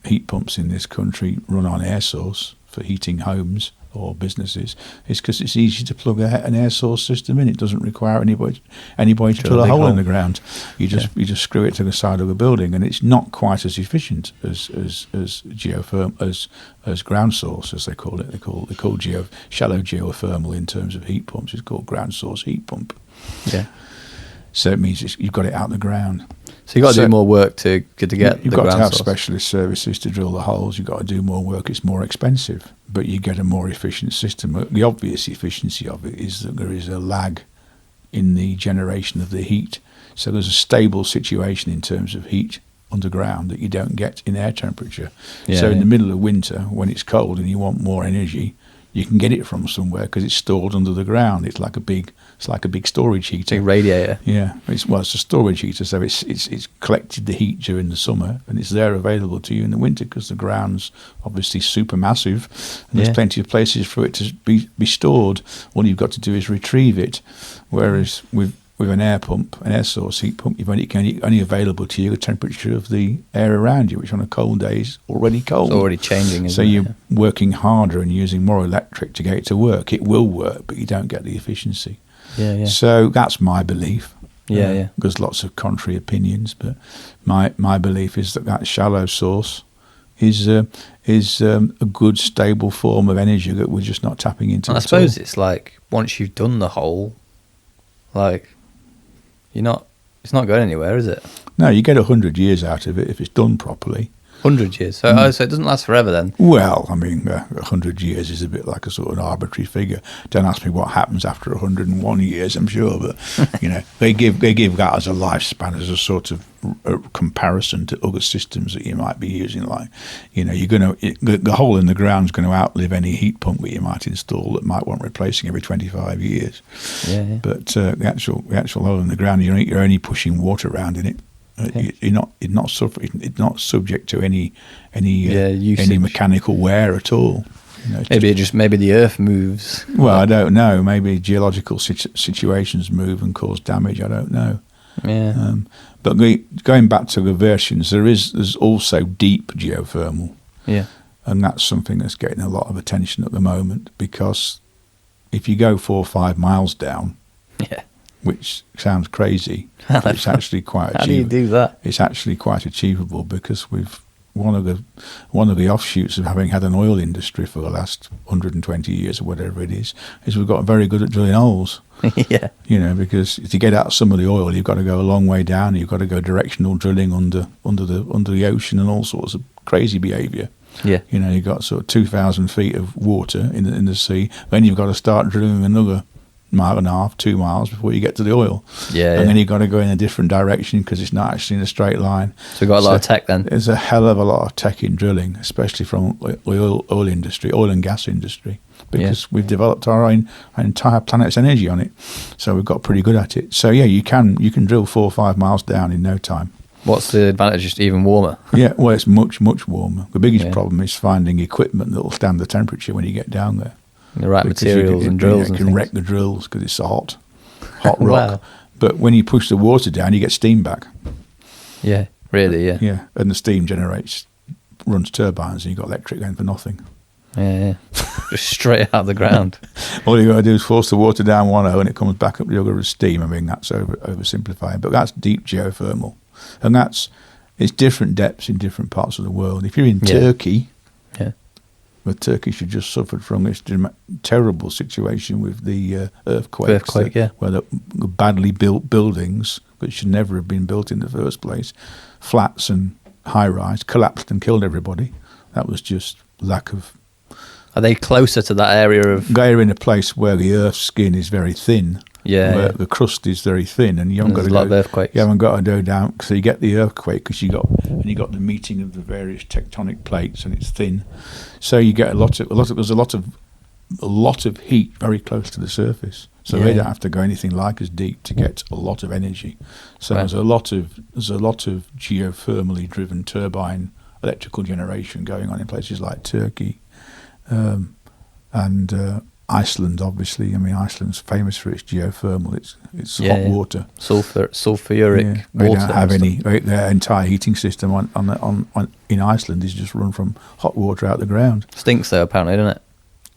heat pumps in this country run on air source for heating homes or businesses is because it's easy to plug an air source system in. It doesn't require anybody to drill a hole in the ground. You just screw it to the side of the building, and it's not quite as efficient as ground source, as they call it. They call shallow geothermal in terms of heat pumps. It's called ground source heat pump. So it means you've got it out the ground. So you've got to do more work to get you've the got ground to have source. Specialist services to drill the holes. You've got to do more work. It's more expensive, but you get a more efficient system. The obvious efficiency of it is that there is a lag in the generation of the heat. So there's a stable situation in terms of heat underground that you don't get in air temperature. In the middle of winter, when it's cold and you want more energy, you can get it from somewhere because it's stored under the ground. It's like a big storage heater. Big radiator. It's a storage heater, so it's collected the heat during the summer and it's there available to you in the winter because the ground's obviously super massive and there's plenty of places for it to be stored. All you've got to do is retrieve it. Whereas with an air pump, an air source heat pump, you've only available to you the temperature of the air around you, which on a cold day is already cold. It's already changing, so you're working harder and using more electric to get it to work. It will work, but you don't get the efficiency. So that's my belief. There's lots of contrary opinions, but my belief is that shallow source is a good stable form of energy that we're just not tapping into. And I suppose it's like once you've done the hole, like it's not going anywhere, is it? No, you get 100 years out of it if it's done properly. 100 years. So it doesn't last forever then? Well, I mean, 100 years is a bit like a sort of an arbitrary figure. Don't ask me what happens after 101 years, I'm sure, but, they give that as a lifespan, as a sort of a comparison to other systems that you might be using. Like, the hole in the ground is going to outlive any heat pump that you might install that might want replacing every 25 years. Yeah. But the actual hole in the ground, you're only pushing water around in it. It's not subject to any mechanical wear at all. Maybe the earth moves. Well, I don't know. Maybe geological situations move and cause damage. I don't know. Yeah. But going back to the versions, there's also deep geothermal. Yeah. And that's something that's getting a lot of attention at the moment, because if you go 4 or 5 miles down, yeah, which sounds crazy, but it's actually quite achievable. How do you do that? It's actually quite achievable, because we've one of the offshoots of having had an oil industry for the last 120 years or whatever it is we've got very good at drilling holes. Yeah. Because to get out some of the oil, you've got to go a long way down. You've got to go directional drilling under the ocean and all sorts of crazy behaviour. Yeah. You've got sort of 2,000 feet of water in the sea. Then you've got to start drilling another 1.5 miles, 2 miles before you get to the oil. Yeah. And then you've got to go in a different direction, because it's not actually in a straight line. So we've got a lot of tech then. There's a hell of a lot of tech in drilling, especially from the oil and gas industry, because we've developed our entire planet's energy on it. So we've got pretty good at it. So yeah, you can drill 4 or 5 miles down in no time. What's the advantage? Just even warmer? Yeah, well, it's much, much warmer. The biggest problem is finding equipment that will stand the temperature when you get down there. The right materials and drills. You can wreck the drills because it's hot rock. Wow. But when you push the water down, you get steam back. Yeah, really, yeah. Yeah, and the steam runs turbines, and you've got electric going for nothing. Yeah. Just straight out of the ground. All you got to do is force the water down one hole, and it comes back up the other as steam. I mean, that's oversimplifying, but that's deep geothermal, and it's different depths in different parts of the world. If you're in Turkey, where Turkey should just suffered from this terrible situation with the earthquakes, where the badly built buildings that should never have been built in the first place, flats and high-rise, collapsed and killed everybody. That was just lack of... Are they closer to that area of... They're in a place where the earth's skin is very thin. Where the crust is very thin, and you haven't got to lot of earthquakes. You haven't got to go down, so you get the earthquake because you got the meeting of the various tectonic plates, and it's thin, so you get there's a lot of heat very close to the surface. So they don't have to go anything like as deep to get a lot of energy. So there's a lot of geothermally driven turbine electrical generation going on in places like Turkey, and Iceland, obviously. I mean, Iceland's famous for its geothermal. It's hot water, sulfuric water. They don't have any. Their entire heating system in Iceland is just run from hot water out the ground. Stinks though, apparently, doesn't it?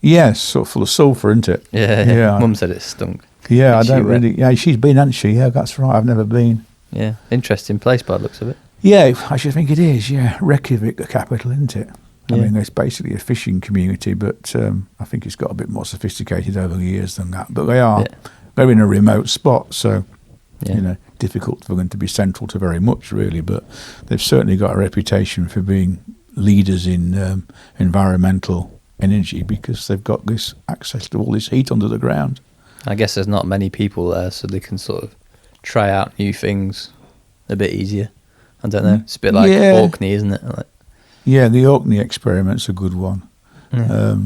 Yes, sort of full of sulphur, isn't it? Yeah. Mum said it stunk. Yeah, I don't really. Yeah, she's been, hasn't she? Yeah, that's right. I've never been. Yeah, interesting place by the looks of it. Yeah, I should think it is. Yeah, Reykjavik, the capital, isn't it? I mean, it's basically a fishing community, but I think it's got a bit more sophisticated over the years than that. But they're in a remote spot, so difficult for them to be central to very much, really. But they've certainly got a reputation for being leaders in environmental energy, because they've got this access to all this heat under the ground. I guess there's not many people there, so they can sort of try out new things a bit easier. I don't know. It's a bit like Orkney, isn't it? Yeah, the Orkney experiment's a good one. Yeah.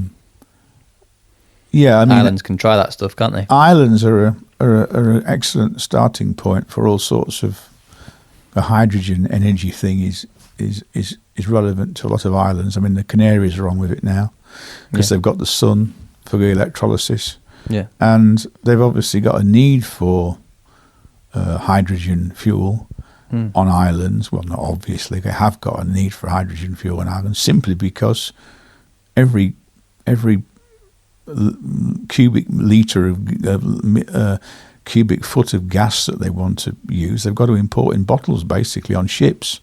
I mean, islands can try that stuff, can't they? Islands are an excellent starting point for all sorts of. The hydrogen energy thing is relevant to a lot of islands. I mean, the Canaries are on with it now because they've got the sun for the electrolysis. Yeah, and they've obviously got a need for hydrogen fuel. On islands, well, not obviously, they have got a need for hydrogen fuel on islands, simply because every cubic litre of cubic foot of gas that they want to use, they've got to import in bottles, basically, on ships,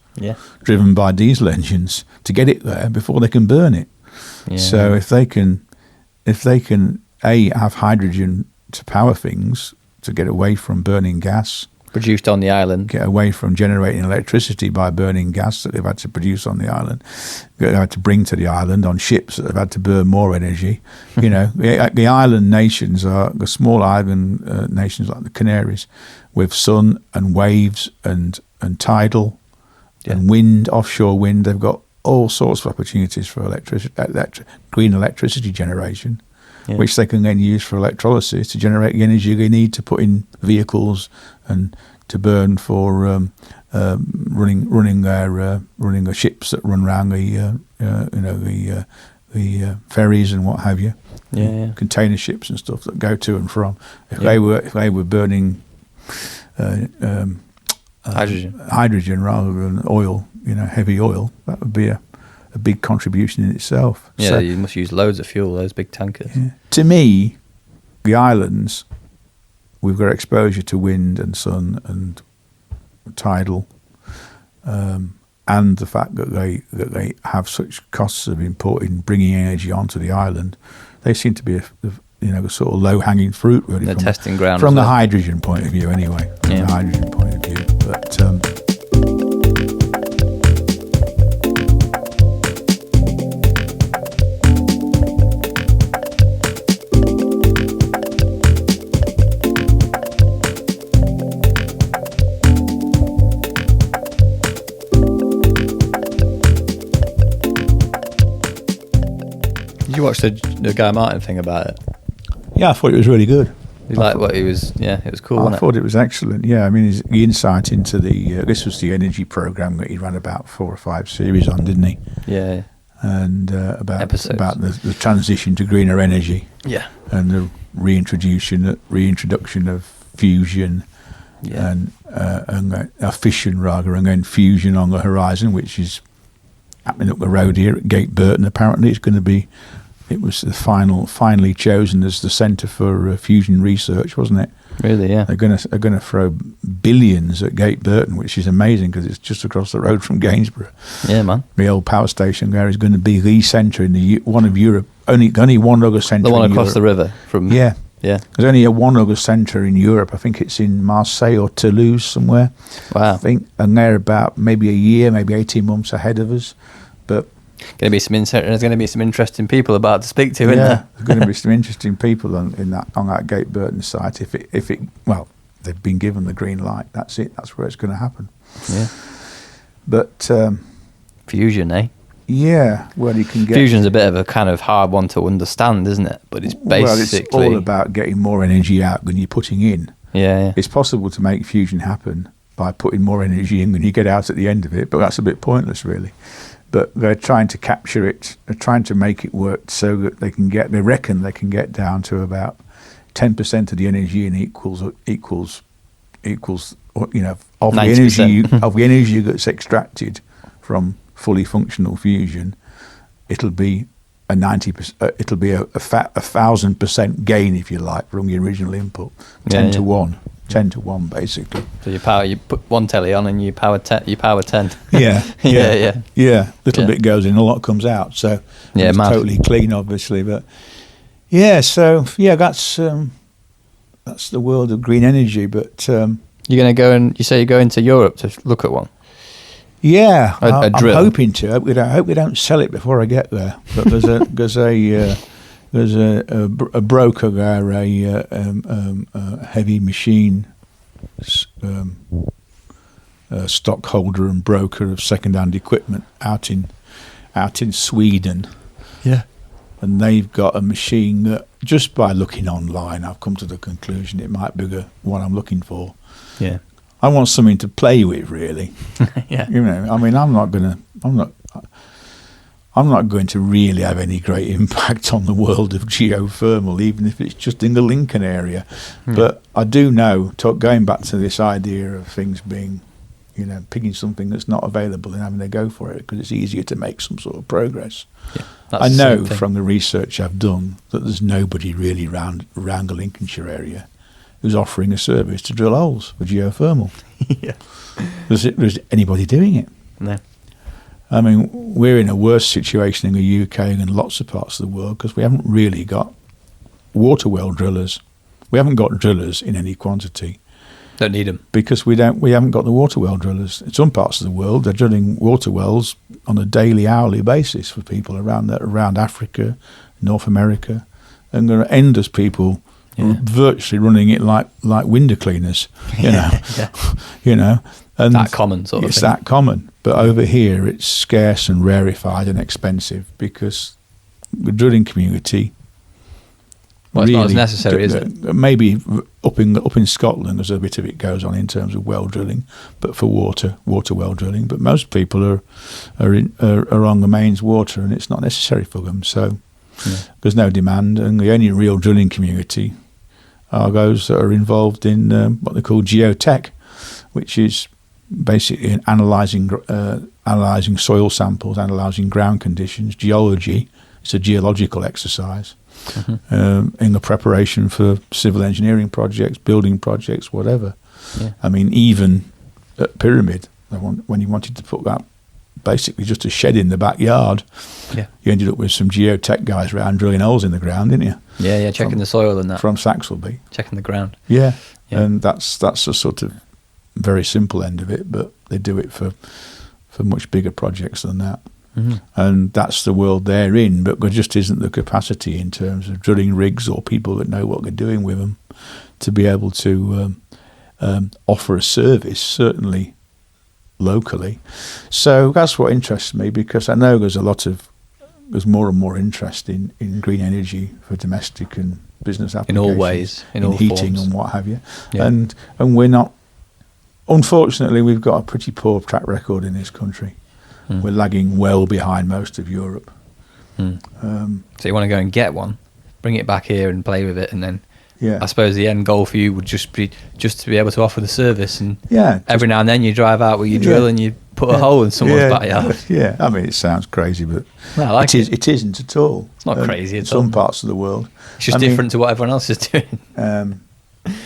driven by diesel engines to get it there before they can burn it. Yeah. So if they can have hydrogen to power things, to get away from burning gas, produced on the island. Get away from generating electricity by burning gas that they've had to produce on the island. They've had to bring to the island on ships that have had to burn more energy. You know, the island nations are the small island nations like the Canaries, with sun and waves and tidal and wind, offshore wind. They've got all sorts of opportunities for green electricity generation, which they can then use for electrolysis to generate the energy they need to put in vehicles and to burn for running the ships that run around the ferries and what have you, container ships and stuff that go to and from. If they were burning hydrogen rather than oil, heavy oil, that would be a big contribution in itself. Yeah, so, you must use loads of fuel, those big tankers. Yeah. To me, the islands, we've got exposure to wind and sun and tidal, and the fact that they have such costs of bringing energy onto the island. They seem to be a sort of low-hanging fruit, really. The testing ground from the hydrogen point of view, anyway. From the hydrogen point of view, but. Did you watch the Guy Martin thing about it? Yeah, I thought it was really good. You liked what he was? Yeah, it was cool. I thought it was excellent. Yeah, I mean, the insight into this was the energy program that he ran about 4 or 5 series on, didn't he? Yeah. And about the transition to greener energy. Yeah. And the reintroduction of fusion. Yeah. And fission rather, and then fusion on the horizon, which is happening up the road here at Gate Burton. Apparently, it was finally chosen as the centre for fusion research, wasn't it? Really, yeah. They're going to throw billions at Gate Burton, which is amazing because it's just across the road from Gainsborough. Yeah, man. The old power station there is going to be the centre in one of Europe. Only one other centre. The one across the river from. Yeah. Yeah. There's only one other centre in Europe. I think it's in Marseille or Toulouse somewhere. Wow. I think, and they're about maybe a year, maybe 18 months ahead of us. But there's going to be some interesting people about to speak to, isn't there? There's going to be some interesting people on that Gate Burton site. If it they've been given the green light. That's it. That's where it's going to happen. Yeah. But fusion, eh? Yeah, well, you can get fusion's a bit of a kind of hard one to understand, isn't it? But it's basically it's all about getting more energy out than you're putting in. Yeah. It's possible to make fusion happen by putting more energy in than you get out at the end of it, but that's a bit pointless, really. But they're trying to capture it. They're trying to make it work so that they reckon they can get down to about 10% of the energy and equals of the energy that's extracted from fully functional fusion. It'll be a 90%. It'll be a 1,000% gain, if you like, from the original input. 10 to 1. 10 to 1, basically. So you put one telly on and you power 10. Yeah. Little Yeah. bit goes in, a lot comes out. So it's mad. totally clean, obviously. But that's the world of green energy. But you're going to go and you say you're going to Europe to look at one. Yeah, a drill. I'm hoping to. I hope we don't sell it before I get there. But there's a broker there, a heavy machine stockholder and broker of second-hand equipment out in Sweden. Yeah, and they've got a machine that, just by looking online, I've come to the conclusion it might be the one I'm looking for. Yeah. I want something to play with, really. Yeah. I mean, I'm not going to really have any great impact on the world of geothermal, even if it's just in the Lincoln area. But I do know, going back to this idea of things being, picking something that's not available and having to go for it because it's easier to make some sort of progress. Yeah, I know from the research I've done that there's nobody really around the Lincolnshire area who's offering a service to drill holes for geothermal. Yeah. There's anybody doing it? No. I mean, we're in a worse situation in the UK and lots of parts of the world because we haven't really got water well drillers. We haven't got drillers in any quantity. Don't need them because we haven't got the water well drillers. In some parts of the world, they're drilling water wells on a daily, hourly basis for people around Africa, North America, and there are endless people virtually running it like window cleaners. You know, you know, and that common sort of thing. It's that common, but over here it's scarce and rarefied and expensive because the drilling community. Well, it's not as necessary, is it? Maybe up in Scotland, there's a bit of it goes on in terms of well drilling, but for water well drilling. But most people are on the mains water, and it's not necessary for them. So there's no demand, and the only real drilling community are those that are involved in what they call geotech, which is basically analysing soil samples, analysing ground conditions, geology. It's a geological exercise. In the preparation for civil engineering projects, building projects, whatever. I mean, even at Pyramid, when you wanted to put that basically just a shed in the backyard, you ended up with some geotech guys around drilling holes in the ground, didn't you? Yeah, checking the soil and that. From Saxelby. Checking the ground. Yeah. And that's a sort of very simple end of it, but they do it for much bigger projects than that. And that's the world they're in, but there just isn't the capacity in terms of drilling rigs or people that know what they're doing with them to be able to offer a service, certainly locally. So that's what interests me, because I know there's more and more interest in green energy for domestic and business applications. In all ways, in all heating forms. And what have you. And we're not, unfortunately, we've got a pretty poor track record in this country. We're lagging well behind most of Europe. So you want to go and get one, bring it back here and play with it, and then I suppose the end goal for you would just be to be able to offer the service. And every now and then you drive out with your drill and you put a hole in someone's backyard. Yeah, I mean, it sounds crazy, but it isn't at all. It's not crazy at all. In some parts of the world. It's just different to what everyone else is doing.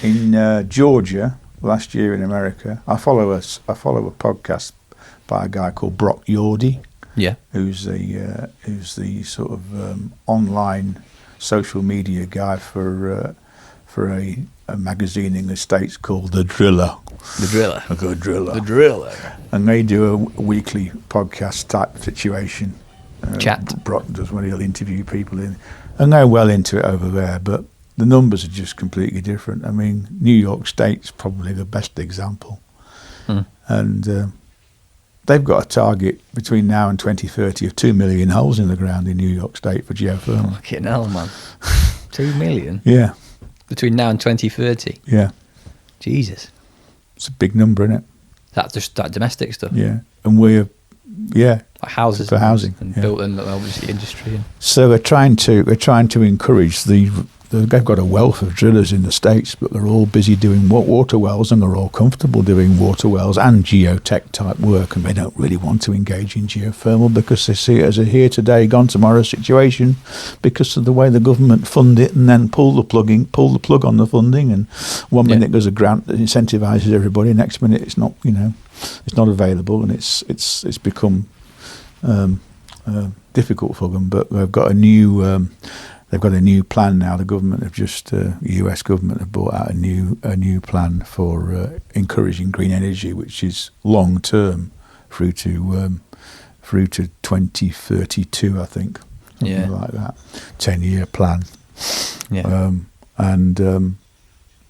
In Georgia, last year in America, I follow a podcast by a guy called Brock Yordy, who's the sort of online social media guy for a magazine in the States called The Driller. A good driller. The Driller. And they do a weekly podcast type situation. Chat. Brock does when he'll interview people in, and they're well into it over there, but the numbers are just completely different. I mean, New York State's probably the best example. And they've got a target between now and 2030 of 2 million holes in the ground in New York State for geothermal. Fucking hell, man. 2 million? Yeah. Between now and 2030? Yeah. Jesus. It's a big number, isn't it? That's just that domestic stuff? Yeah. And we're, like houses for housing. And built and obviously industry. So they're trying to encourage they've got a wealth of drillers in the States, but they're all busy doing water wells, and they're all comfortable doing water wells and geotech type work, and they don't really want to engage in geothermal because they see it as a here today, gone tomorrow situation because of the way the government fund it and then pull the plug on the funding, and one minute there's a grant that incentivises everybody, next minute it's not available, and it's become difficult for them. But they've got a new plan now. The US government have brought out a new plan for encouraging green energy, which is long term, through to 2032, I think, something like that, 10-year plan.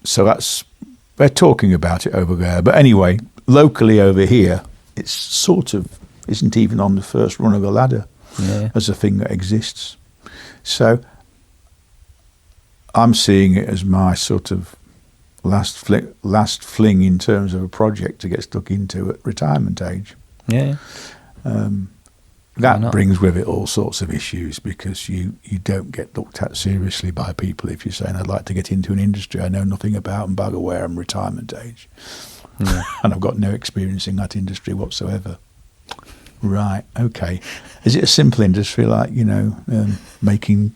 So they're talking about it over there. But anyway, locally over here, it's sort of isn't even on the first rung of the ladder as a thing that exists. So I'm seeing it as my sort of last fling in terms of a project to get stuck into at retirement age. That brings with it all sorts of issues, because you don't get looked at seriously by people if you're saying, I'd like to get into an industry I know nothing about, and by the way, I'm retirement age. And I've got no experience in that industry whatsoever. Right, okay. Is it a simple industry like, making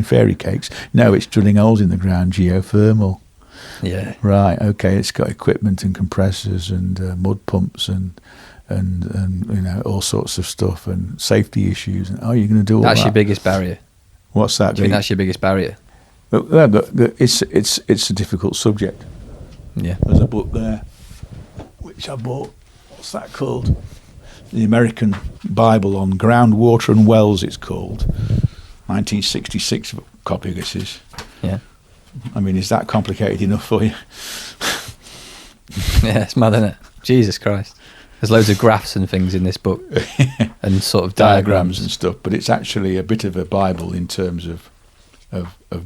fairy cakes? No, it's drilling holes in the ground, geothermal. Right, okay, it's got equipment and compressors and mud pumps and all sorts of stuff and safety issues. And you're going to do all that? That's your biggest barrier. What's that? Do you think that's your biggest barrier? It's a difficult subject. Yeah. There's a book there, which I bought. What's that called? The American Bible on Groundwater and Wells, it's called. 1966 copy, this is. Yeah. I mean, is that complicated enough for you? Yeah, it's mad, isn't it? Jesus Christ. There's loads of graphs and things in this book and sort of diagrams and stuff, but it's actually a bit of a Bible in terms of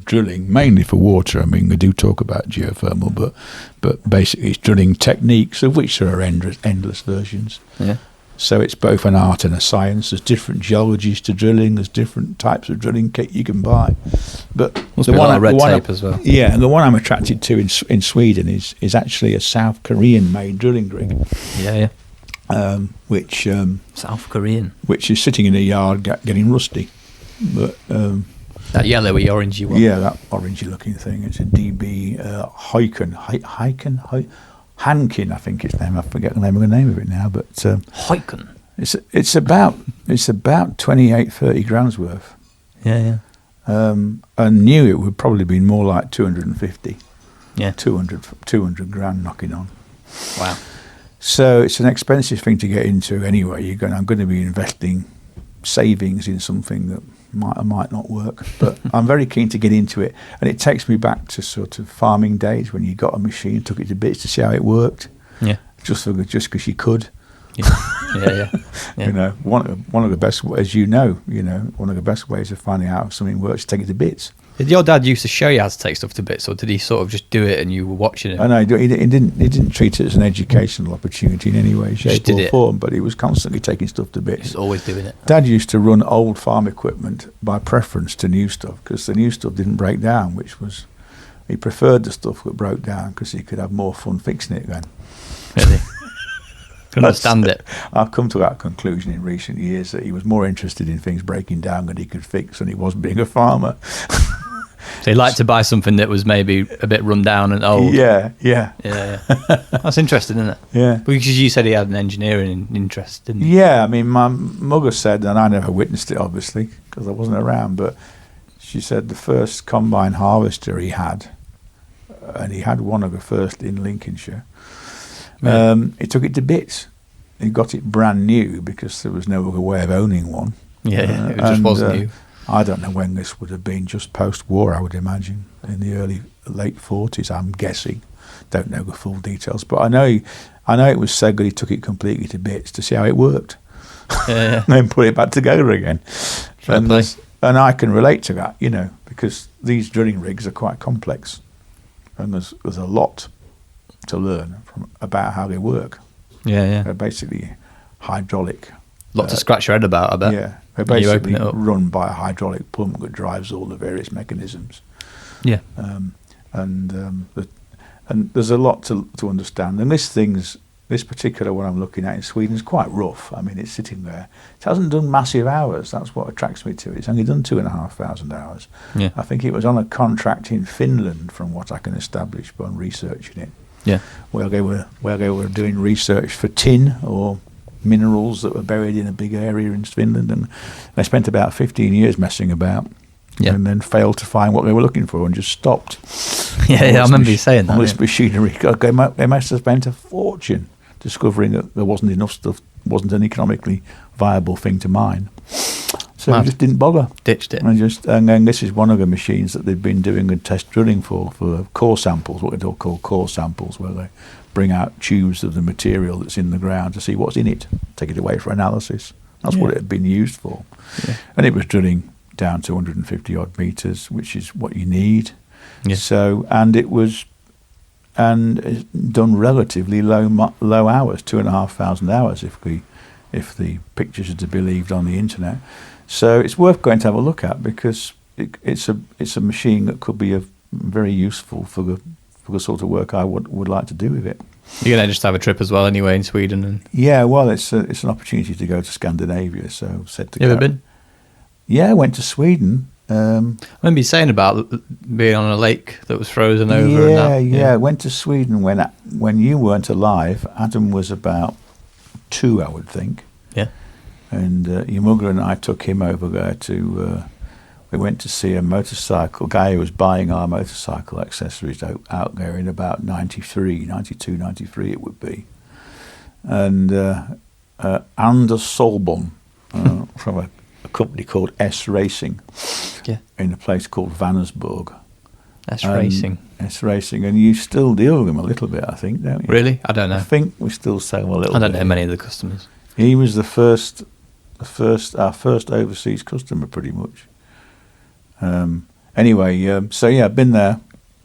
drilling, mainly for water. I mean, we do talk about geothermal, but basically it's drilling techniques, of which there are endless versions. Yeah. So it's both an art and a science. There's different geologies to drilling. There's different types of drilling kit you can buy. But the one red tape as well. Yeah, and the one I'm attracted to in Sweden is actually a South Korean made drilling rig. Yeah. Which South Korean, which is sitting in a yard getting rusty. But that yellowy orangey one. Yeah, that orangey looking thing. It's a DB Hankin, I think its name. I forget the name of it now, but Huyken. It's about 28-30 grams worth. Yeah. I knew it would probably be more like 250. Yeah. 200 grand knocking on. Wow. So it's an expensive thing to get into anyway. I'm going to be investing savings in something that might not work, but I'm very keen to get into it. And it takes me back to sort of farming days when you got a machine, took it to bits to see how it worked. Yeah. Just because you could. Yeah. You know, one of the best, as one of the best ways of finding out if something works is take it to bits. Did your dad used to show you how to take stuff to bits, or did he sort of just do it and you were watching it? I know he didn't treat it as an educational opportunity in any way, shape or form, but he was constantly taking stuff to bits. He was always doing it. Dad used to run old farm equipment by preference to new stuff, because the new stuff didn't break down, he preferred the stuff that broke down because he could have more fun fixing it then. Really? Couldn't understand it. I've come to that conclusion in recent years, that he was more interested in things breaking down than he could fix than he was being a farmer. So he liked to buy something that was maybe a bit run down and old. Yeah. That's interesting, isn't it? Yeah. Because you said he had an engineering interest, didn't he? Yeah, I mean, my mother said, and I never witnessed it, obviously, because I wasn't around, but she said the first combine harvester he had, and he had one of the first in Lincolnshire, he took it to bits. He got it brand new because there was no other way of owning one. Yeah, it just wasn't new. I don't know when this would have been, just post-war, I would imagine, in the late 40s, I'm guessing. Don't know the full details, but I know it was so good he took it completely to bits to see how it worked. Yeah. And then put it back together again. And I can relate to that, because these drilling rigs are quite complex, and there's a lot to learn about how they work. Yeah. They're basically hydraulic. A lot to scratch your head about, I bet. Yeah, they're basically run by a hydraulic pump that drives all the various mechanisms. Yeah. And there's a lot to understand. And this particular one I'm looking at in Sweden is quite rough. I mean, it's sitting there. It hasn't done massive hours. That's what attracts me to it. It's only done 2,500 hours. Yeah. I think it was on a contract in Finland, from what I can establish by researching it. Yeah. Where they were doing research for tin or minerals that were buried in a big area in Finland, and they spent about 15 years messing about, and then failed to find what they were looking for and just stopped. Yeah, I remember you saying that. All this machinery, they must have spent a fortune discovering that there wasn't enough stuff, wasn't an economically viable thing to mine. So they just didn't bother. Ditched it. And then this is one of the machines that they've been doing a test drilling for core samples, what they call core samples, where they bring out tubes of the material that's in the ground to see what's in it, take it away for analysis. That's what it had been used for. Yeah. And it was drilling down to 150 odd meters, which is what you need. Yeah. So, and it's done relatively low hours, 2,500 hours if the pictures are to be believed on the internet. So it's worth going to have a look at, because it's a machine that could be very useful for the sort of work I would like to do with it. You're going to just have a trip as well anyway in Sweden? Yeah, well, it's an opportunity to go to Scandinavia, so said to go. You ever been? Yeah, I went to Sweden. I remember you saying about being on a lake that was frozen over. Yeah. I went to Sweden when you weren't alive. Adam was about 2, I would think. Yeah. And your mother and I took him over there we went to see a motorcycle guy who was buying our motorcycle accessories out there in about 92, 93 it would be. And Anders Solbom from a company called S Racing in a place called Vannersburg. S Racing. S Racing, and you still deal with him a little bit, I think, don't you? Really? I don't know. I think we still sell him a little bit. I don't know many of the customers. He was our first overseas customer, pretty much. Anyway, so yeah, I've been there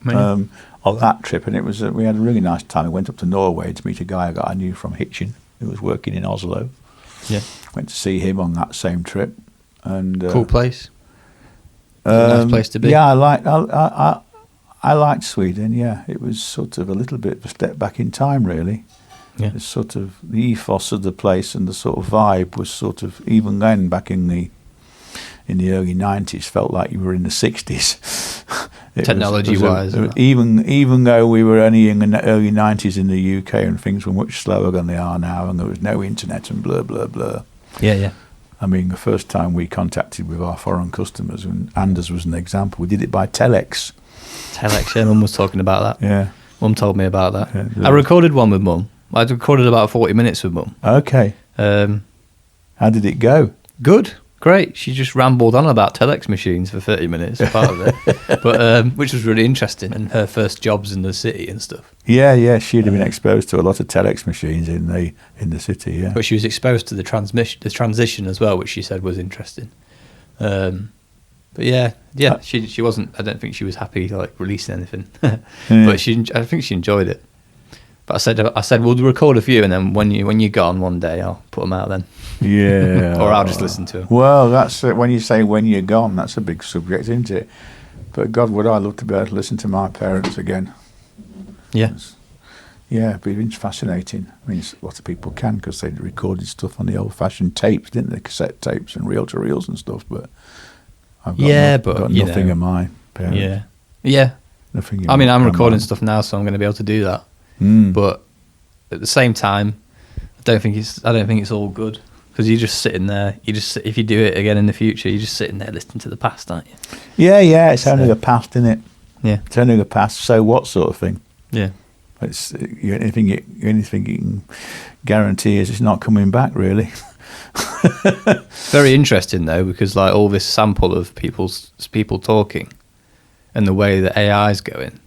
on that trip, and it was we had a really nice time. I went up to Norway to meet a guy I knew from Hitchin, who was working in Oslo. Yeah, went to see him on that same trip, and cool place. Nice place to be. Yeah, I liked Sweden. Yeah, it was sort of a little bit of a step back in time, really. Yeah, it's sort of the ethos of the place and the sort of vibe was sort of, even then back in the early 90s, felt like you were in the 60s. Technology-wise. Even though we were only in the early 90s in the UK and things were much slower than they are now, and there was no internet and blah, blah, blah. Yeah, yeah. I mean, the first time we contacted with our foreign customers, and Anders was an example, we did it by telex. Telex, yeah, Mum was talking about that. Yeah. Mum told me about that. Yeah, I recorded one with Mum. I recorded about 40 minutes with Mum. Okay. How did it go? Good. Great. She just rambled on about telex machines for 30 minutes, part of it, but which was really interesting, and her first jobs in the city and stuff. Yeah, she'd have been exposed to a lot of telex machines in the city. Yeah, but she was exposed to the transition as well, which she said was interesting. But yeah, she wasn't. I don't think she was happy like releasing anything, but I think she enjoyed it. But I said we'll record a few, and then when you're gone one day, I'll put them out then. Yeah. Or I'll just listen to them. Well, that's when you say when you're gone, that's a big subject, isn't it? But God, would I love to be able to listen to my parents again. Yeah. Yeah, but it's fascinating. I mean, a lot of people can because they recorded stuff on the old-fashioned tapes, didn't they? Cassette tapes and reel-to-reels and stuff, but I've got nothing of my parents. Yeah. Yeah. Nothing. I mean, I'm recording stuff now, so I'm going to be able to do that. But at the same time, I don't think it's all good, because you're just sitting there. If you do it again in the future, you're just sitting there listening to the past, aren't you? Yeah. It's only the past, isn't it? Yeah. It's only the past. So what sort of thing? Yeah. It's anything you can guarantee is it's not coming back, really. Very interesting though, because like all this sample of people talking, and the way that AI is going,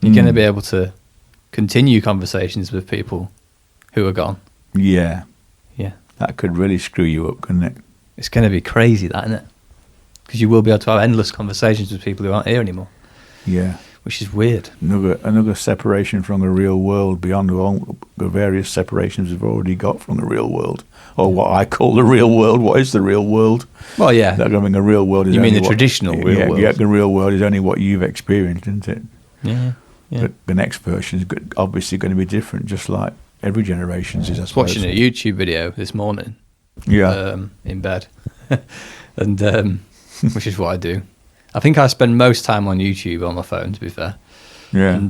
you're going to be able to continue conversations with people who are gone. Yeah. Yeah. That could really screw you up, couldn't it? It's going to be crazy, that, isn't it? Because you will be able to have endless conversations with people who aren't here anymore. Yeah. Which is weird. Another separation from the real world beyond all the various separations we've already got from the real world. Or what I call the real world. What is the real world? Well, yeah. I mean, the real world is you mean the traditional real world? Yeah, the real world is only what you've experienced, isn't it? Yeah. Yeah. But the next version is obviously going to be different, just like every generation's is. I was watching a YouTube video this morning. Yeah. In bed, and which is what I do. I think I spend most time on YouTube on my phone, to be fair. Yeah. And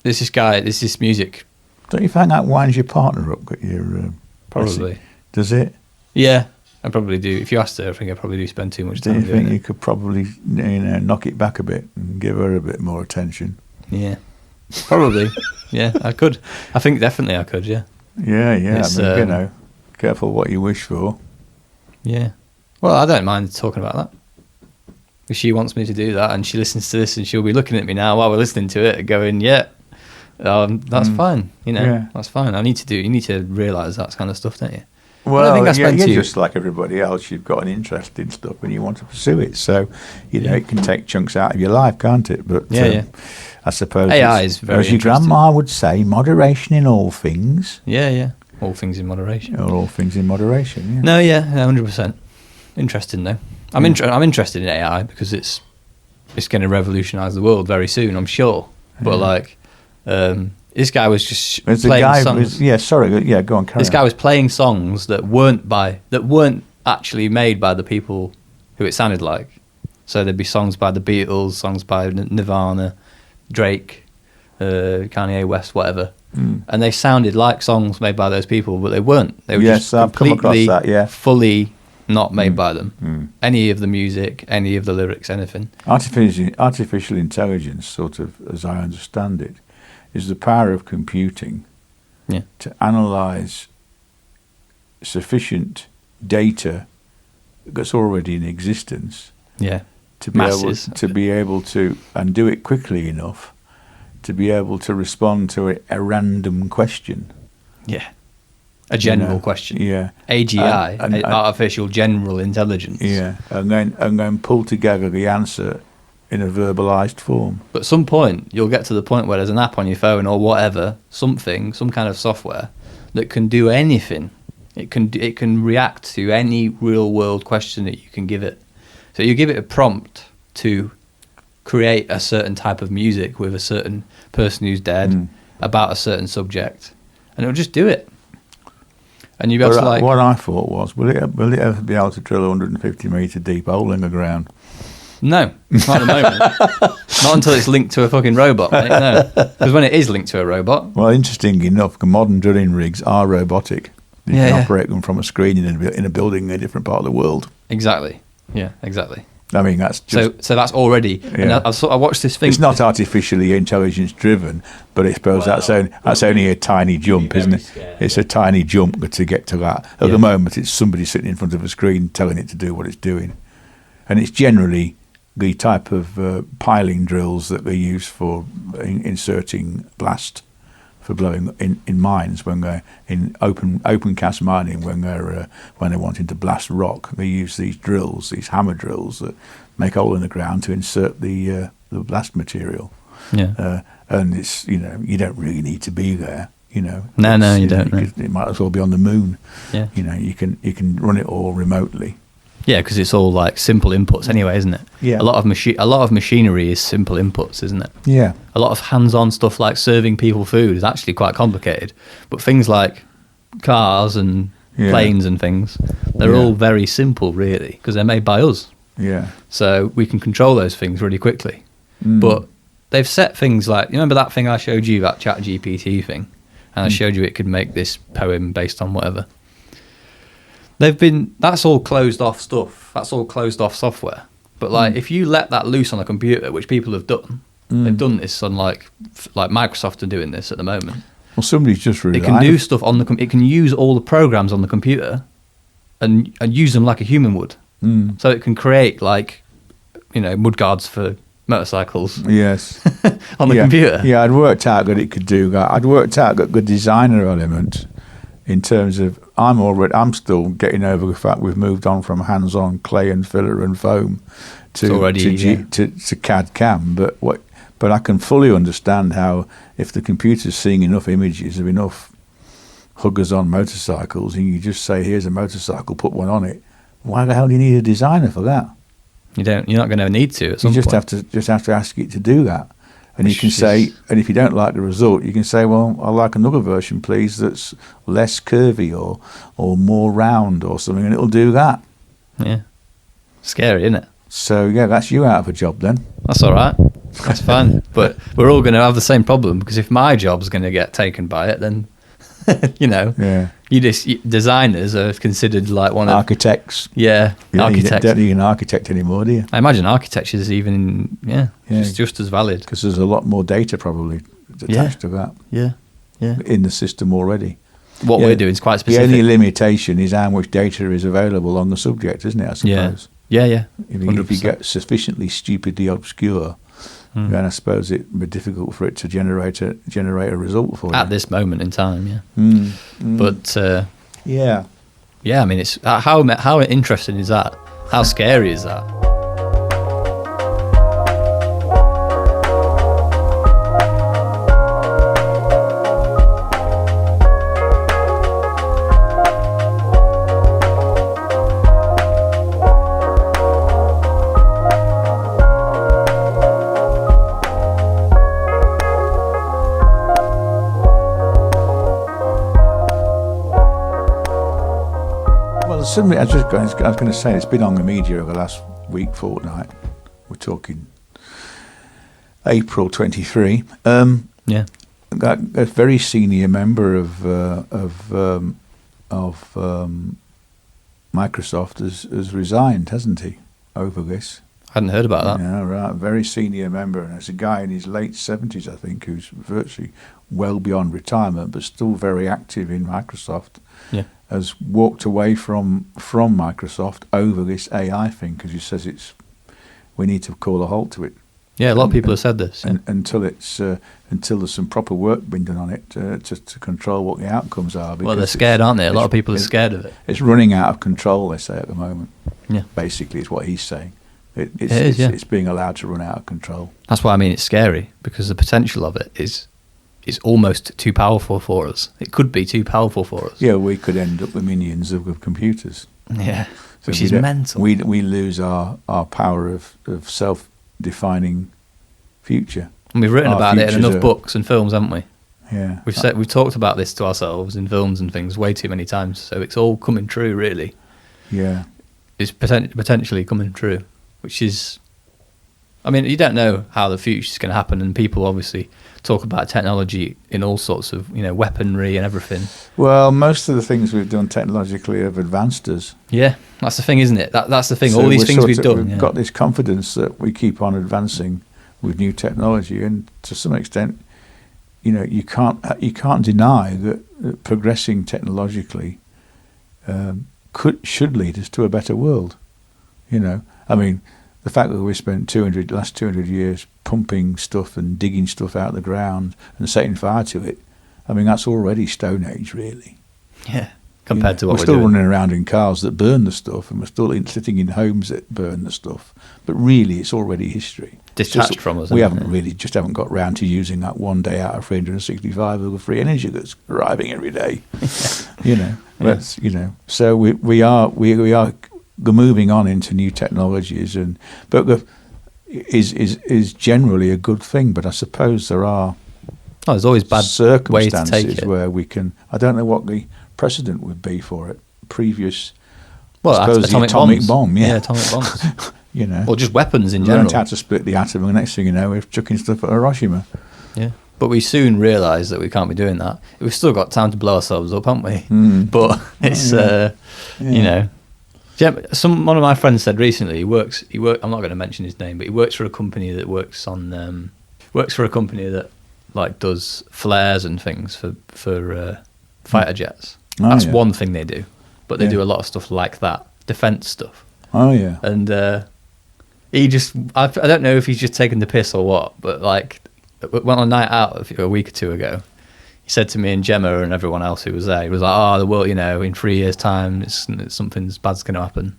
there's this music. Don't you find that winds your partner up? Probably. Does it? Yeah, I probably do. If you asked her, I think I probably do spend too much time doing it. Do you think you could probably knock it back a bit and give her a bit more attention? Yeah, probably. Yeah, I could. I think definitely I could, yeah. Yeah. I mean, careful what you wish for. Yeah. Well, I don't mind talking about that. If she wants me to do that and she listens to this, and she'll be looking at me now while we're listening to it going, that's fine. That's fine. You need to realise that kind of stuff, don't you? Well, I think you're just like everybody else. You've got an interest in stuff and you want to pursue it. So, it can take chunks out of your life, can't it? But I suppose AI is very as your grandma would say, moderation in all things. Yeah. All things in moderation. Or all things in moderation, yeah. No, 100%. Interesting, though. I'm interested in AI because it's going to revolutionise the world very soon, I'm sure. But this guy was just playing songs. Go on. This guy was playing songs that weren't actually made by the people who it sounded like. So there'd be songs by the Beatles, songs by Nirvana, Drake, Kanye West, whatever, and they sounded like songs made by those people, but they weren't. They were just I've come across that. Yeah, fully not made by them. Any of the music, any of the lyrics, anything. Artificial intelligence, sort of, as I understand it, is the power of computing to analyse sufficient data that's already in existence. Yeah. To be able to, and do it quickly enough to be able to respond to a random question. Yeah. A general question. Yeah. AGI, artificial general intelligence. Yeah. And then pull together the answer in a verbalized form. But at some point, you'll get to the point where there's an app on your phone or whatever, some kind of software that can do anything. It can react to any real world question that you can give it. So you give it a prompt to create a certain type of music with a certain person who's dead about a certain subject, and it'll just do it. And you got to what I thought was, will it ever be able to drill a 150 metre deep hole in the ground? No, not at the moment. Not until it's linked to a fucking robot, mate. No, because when it is linked to a robot. Well, interesting enough, modern drilling rigs are robotic. You can operate them from a screen in a building in a different part of the world. Exactly. Yeah, exactly. I mean, that's just... So that's already... Yeah. And I watched this thing... It's not artificially intelligence-driven, but I suppose that's only a tiny jump, isn't it? Scary. It's a tiny jump to get to that. At the moment, it's somebody sitting in front of a screen telling it to do what it's doing. And it's generally the type of piling drills that they use for inserting blast, for blowing in mines, when they're in open cast mining, when they're wanting to blast rock, they use these drills, these hammer drills that make a hole in the ground to insert the blast material. Yeah. And it's you don't really need to be there. No, you don't. It might as well be on the moon. Yeah. You can run it all remotely. Yeah, because it's all like simple inputs anyway, isn't it? Yeah. A lot of machinery is simple inputs, isn't it? Yeah. A lot of hands-on stuff like serving people food is actually quite complicated. But things like cars and planes and things, they're all very simple, really, because they're made by us. Yeah. So we can control those things really quickly. But they've set things like, you remember that thing I showed you, that ChatGPT thing? And I showed you it could make this poem based on whatever. That's all closed off stuff. That's all closed off software. But if you let that loose on a computer, which people have done, they've done this on like Microsoft are doing this at the moment. Well, somebody's just really. It can do stuff on it can use all the programs on the computer, and use them like a human would. So it can create mudguards for motorcycles. Yes. On the computer. Yeah, I'd worked out that it could do that. I'd worked out that the designer element. In terms of, I'm still getting over the fact we've moved on from hands-on clay and filler and foam to CAD CAM. But I can fully understand how, if the computer's seeing enough images of enough huggers on motorcycles, and you just say, "Here's a motorcycle, put one on it." Why the hell do you need a designer for that? You don't. You're not going to need to. At some point. You have to ask it to do that. And you can say, and if you don't like the result, you can say, well, I'd like another version, please, that's less curvy or more round or something, and it'll do that. Yeah. Scary, isn't it? So, that's you out of a job then. That's all right. That's fine. But we're all going to have the same problem, because if my job's going to get taken by it, then, designers are considered like one of... Architects. Yeah, architects. You don't need an architect anymore, do you? I imagine architecture is even, just as valid. Because there's a lot more data probably attached to that. Yeah, in the system already. What we're doing is quite specific. The only limitation is how much data is available on the subject, isn't it, I suppose? Yeah. If you get sufficiently stupidly obscure, then I suppose it would be difficult for it to generate a result for you. At this moment in time, But yeah, I mean, it's how interesting is that? How scary is that? I was going to say, it's been on the media over the last fortnight. We're talking April 23. A very senior member of Microsoft has resigned, hasn't he, over this? I hadn't heard about that. Yeah, right. Very senior member, and it's a guy in his late 70s, I think, who's virtually well beyond retirement, but still very active in Microsoft. Yeah, has walked away from Microsoft over this AI thing because he says we need to call a halt to it. Yeah, a lot of people have said this. Yeah. Until there's some proper work being done on it to control what the outcomes are. Well, they're scared, aren't they? A lot of people are scared of it. It's running out of control, they say, at the moment. Yeah. Basically, is what he's saying. It's being allowed to run out of control. That's why I mean it's scary, because the potential of it is almost too powerful for us. It could be too powerful for us. Yeah, we could end up with minions of computers. Yeah, so which is mental. We lose our power of self-defining future. And we've written about it in enough books and films, haven't we? Yeah. We've talked about this to ourselves in films and things way too many times, so it's all coming true, really. Yeah. It's potentially coming true, which is... I mean, you don't know how the future's going to happen, and people obviously talk about technology in all sorts of, weaponry and everything. Well, most of the things we've done technologically have advanced us. Yeah, that's the thing, isn't it? That's the thing. So all these things we've done. We've got this confidence that we keep on advancing with new technology, and to some extent, you can't deny that progressing technologically should lead us to a better world. I mean, the fact that we spent last 200 years pumping stuff and digging stuff out of the ground and setting fire to it, I mean, that's already Stone Age, really. Yeah, compared to what we're still running around in cars that burn the stuff, and we're still sitting in homes that burn the stuff. But really, it's already history. Detached from us. We haven't got round to using that one day out of 365 of the free energy that's arriving every day. So we are moving on into new technologies, but is generally a good thing. But I suppose there are there's always bad circumstances ways to take it. where we can. I don't know what the precedent would be for it. Previous, well, I suppose atomic bomb. Yeah, atomic bombs. Or just weapons in general. Learned how to split the atom, and the next thing you know, we're chucking stuff at Hiroshima. Yeah. But we soon realised that we can't be doing that. We've still got time to blow ourselves up, haven't we? But it's one of my friends said recently he works. I'm not going to mention his name, but he works for a company that works for a company that does flares and things for fighter jets. That's one thing they do, but they do a lot of stuff like that, defence stuff. Oh yeah. And he just I don't know if he's just taking the piss or what, but went on a night out a week or two ago. He said to me and Gemma and everyone else who was there, he was like, the world, in 3 years' time, something bad's going to happen.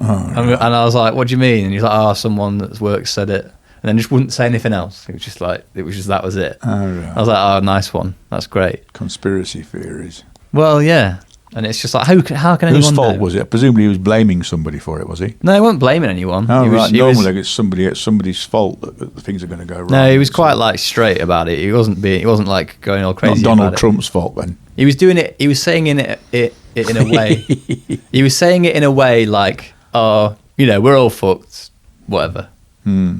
Oh, and I was like, what do you mean? And he's like, someone that's worked said it. And then just wouldn't say anything else. It was just that was it. Oh, right. I was like, nice one. That's great. Conspiracy theories. Well, yeah. And it's just like, how can anyone Whose fault know? was it? Presumably he was blaming somebody for it, was he? No, he wasn't blaming anyone. Oh, right. Normally it's somebody's fault that things are going to go wrong. No, he was quite straight about it. He wasn't going all crazy. Not Donald Trump's fault then. He was doing it. He was saying it in a way. He was saying it in a way like, we're all fucked, whatever,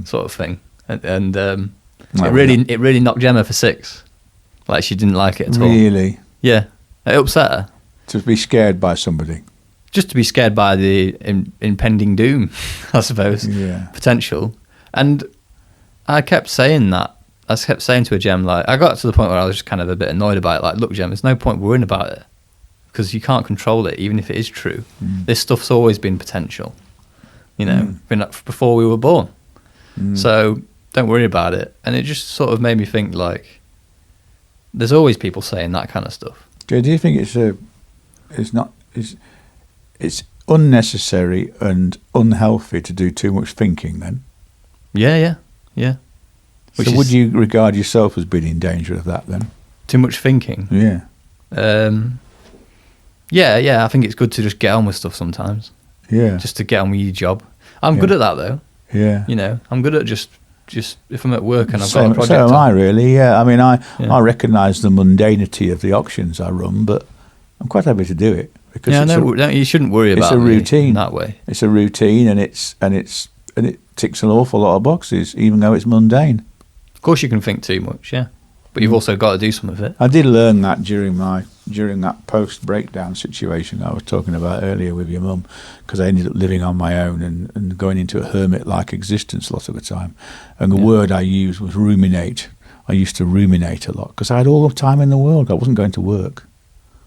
sort of thing. And it really knocked Gemma for 6. Like she didn't like it at all. Really? Yeah, it upset her. To be scared by somebody. Just to be scared by the impending doom, I suppose. Yeah. Potential. And I kept saying that. I kept saying to her, Gem, I got to the point where I was just kind of a bit annoyed about it. Look, Gem, there's no point worrying about it because you can't control it, even if it is true. This stuff's always been potential, before we were born. So don't worry about it. And it just sort of made me think, there's always people saying that kind of stuff. Do you think it's unnecessary and unhealthy to do too much thinking then? Yeah. So would you regard yourself as being in danger of that then? Too much thinking? Yeah. Yeah, I think it's good to just get on with stuff sometimes. Yeah. Just to get on with your job. I'm good at that though. Yeah. I'm good at just if I'm at work and I've got a project. So am I really, yeah. I mean, I recognise the mundanity of the auctions I run, but I'm quite happy to do it. Because you shouldn't worry about it's a routine in that way. It's a routine, and it ticks an awful lot of boxes, even though it's mundane. Of course, you can think too much, yeah, but you've also got to do some of it. I did learn that during my during that post-breakdown situation I was talking about earlier with your mum, because I ended up living on my own and going into a hermit-like existence a lot of the time. And the word I used was ruminate. I used to ruminate a lot because I had all the time in the world. I wasn't going to work.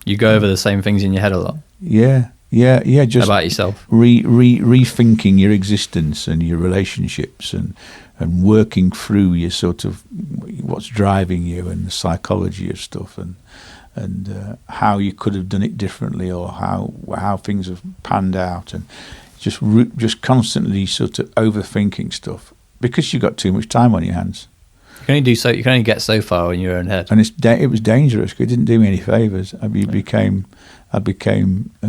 You go over the same things in your head a lot? Yeah. Just about yourself? Rethinking your existence and your relationships and working through your sort of what's driving you and the psychology of stuff and how you could have done it differently or how things have panned out, and just constantly sort of overthinking stuff because you've got too much time on your hands. You can only do so. You can only get so far in your own head, and it was dangerous. It didn't do me any favors. I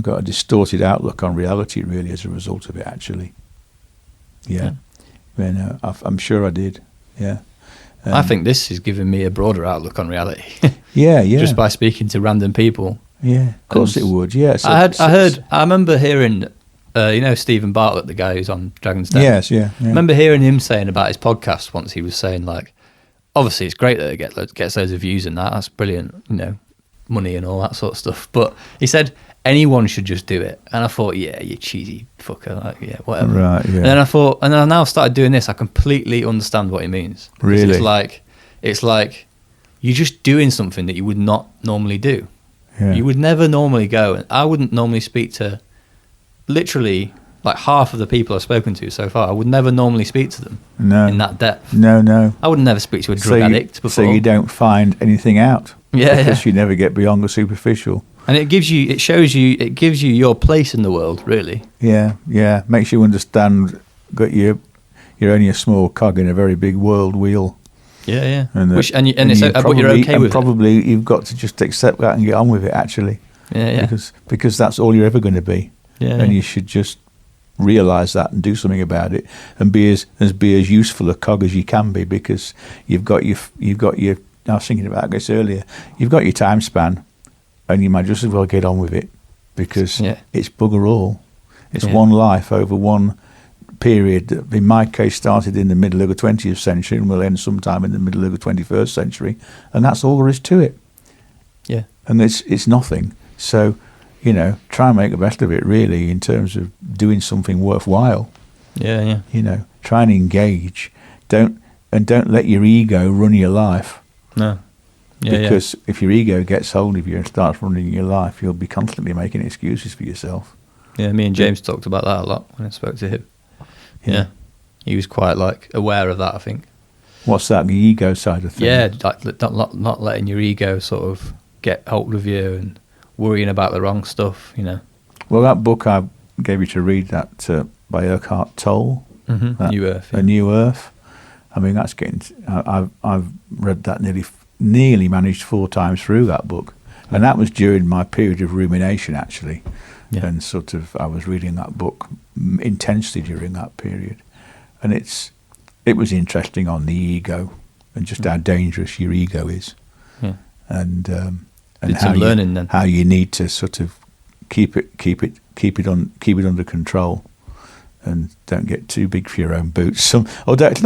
got a distorted outlook on reality really as a result of it. Actually, I'm sure I did. Yeah. I think this is giving me a broader outlook on reality. yeah. Just by speaking to random people. Yeah, of course it would. Yeah. So, I remember hearing, Stephen Bartlett, the guy who's on Dragon's Den. Yes, yeah. I remember hearing him saying about his podcast once. He was saying like, obviously it's great that it gets loads of views and that's brilliant, money and all that sort of stuff. But he said anyone should just do it, and I thought, yeah, you cheesy fucker, like, yeah, whatever. Right. Yeah. And then I thought, and then I now started doing this. I completely understand what he means. Really, it's like you're just doing something that you would not normally do. Yeah. You would never normally go, and I wouldn't normally speak to literally like half of the people I've spoken to so far. I would never normally speak to them in that depth. No. I would never speak to a drug addict before. So you don't find anything out. Because you never get beyond the superficial. And it gives you your place in the world, really. Yeah. Makes you understand that you're only a small cog in a very big world wheel. Yeah. But you're okay with it. Probably you've got to just accept that and get on with it, actually. Yeah. Because that's all you're ever going to be. Yeah. And you should just realise that and do something about it and be as useful a cog as you can be, because you've got your. I was thinking about this earlier. You've got your time span, and you might just as well get on with it, because it's bugger all. It's one life over one period that, in my case, started in the middle of the 20th century and will end sometime in the middle of the 21st century, and that's all there is to it. Yeah. And it's nothing. So, try and make the best of it, really, in terms of doing something worthwhile. Yeah. Try and engage. Don't let your ego run your life. No. Because if your ego gets hold of you and starts running your life, you'll be constantly making excuses for yourself. Yeah, me and James talked about that a lot when I spoke to him. Yeah. He was quite aware of that, I think. What's that, the ego side of things? Yeah, not letting your ego sort of get hold of you and worrying about the wrong stuff, Well, that book I gave you to read, that by Eckhart Tolle, New Earth. A New Earth. I mean, that's getting. I've read that nearly managed 4 times through that book, and that was during my period of rumination, actually. Yeah. And sort of, I was reading that book intensely during that period, and it was interesting on the ego and just how dangerous your ego is, and how you need to sort of keep it under control. And don't get too big for your own boots. It's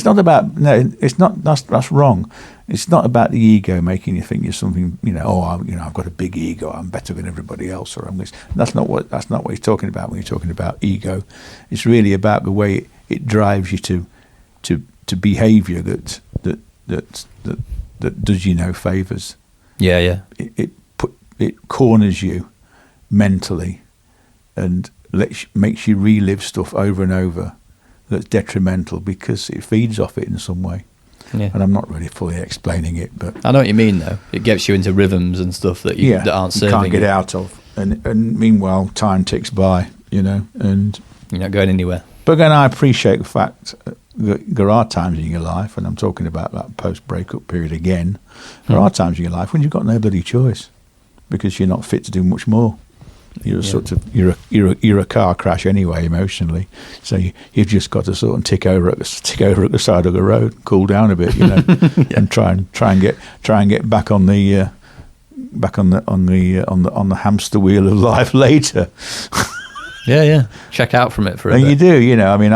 not about. No, it's not. That's wrong. It's not about the ego making you think you're something. I've got a big ego. I'm better than everybody else, or I'm this. That's not what he's talking about when you're talking about ego. It's really about the way it drives you to behaviour that does you no favours. Yeah. It corners you mentally, and makes you relive stuff over and over that's detrimental because it feeds off it in some way. Yeah. And I'm not really fully explaining it, but I know what you mean, though. It gets you into rhythms and stuff that that aren't serving you. Can't get out of. And meanwhile, time ticks by, and you're not going anywhere. But again, I appreciate the fact that there are times in your life, and I'm talking about that post-breakup period again, there are times in your life when you've got no bloody choice because you're not fit to do much more. You're you're a car crash anyway emotionally, so you've just got to sort of tick over at the side of the road, cool down a bit, and try and get back on the hamster wheel of life later. Yeah. Check out from it for a bit. And you do, I mean,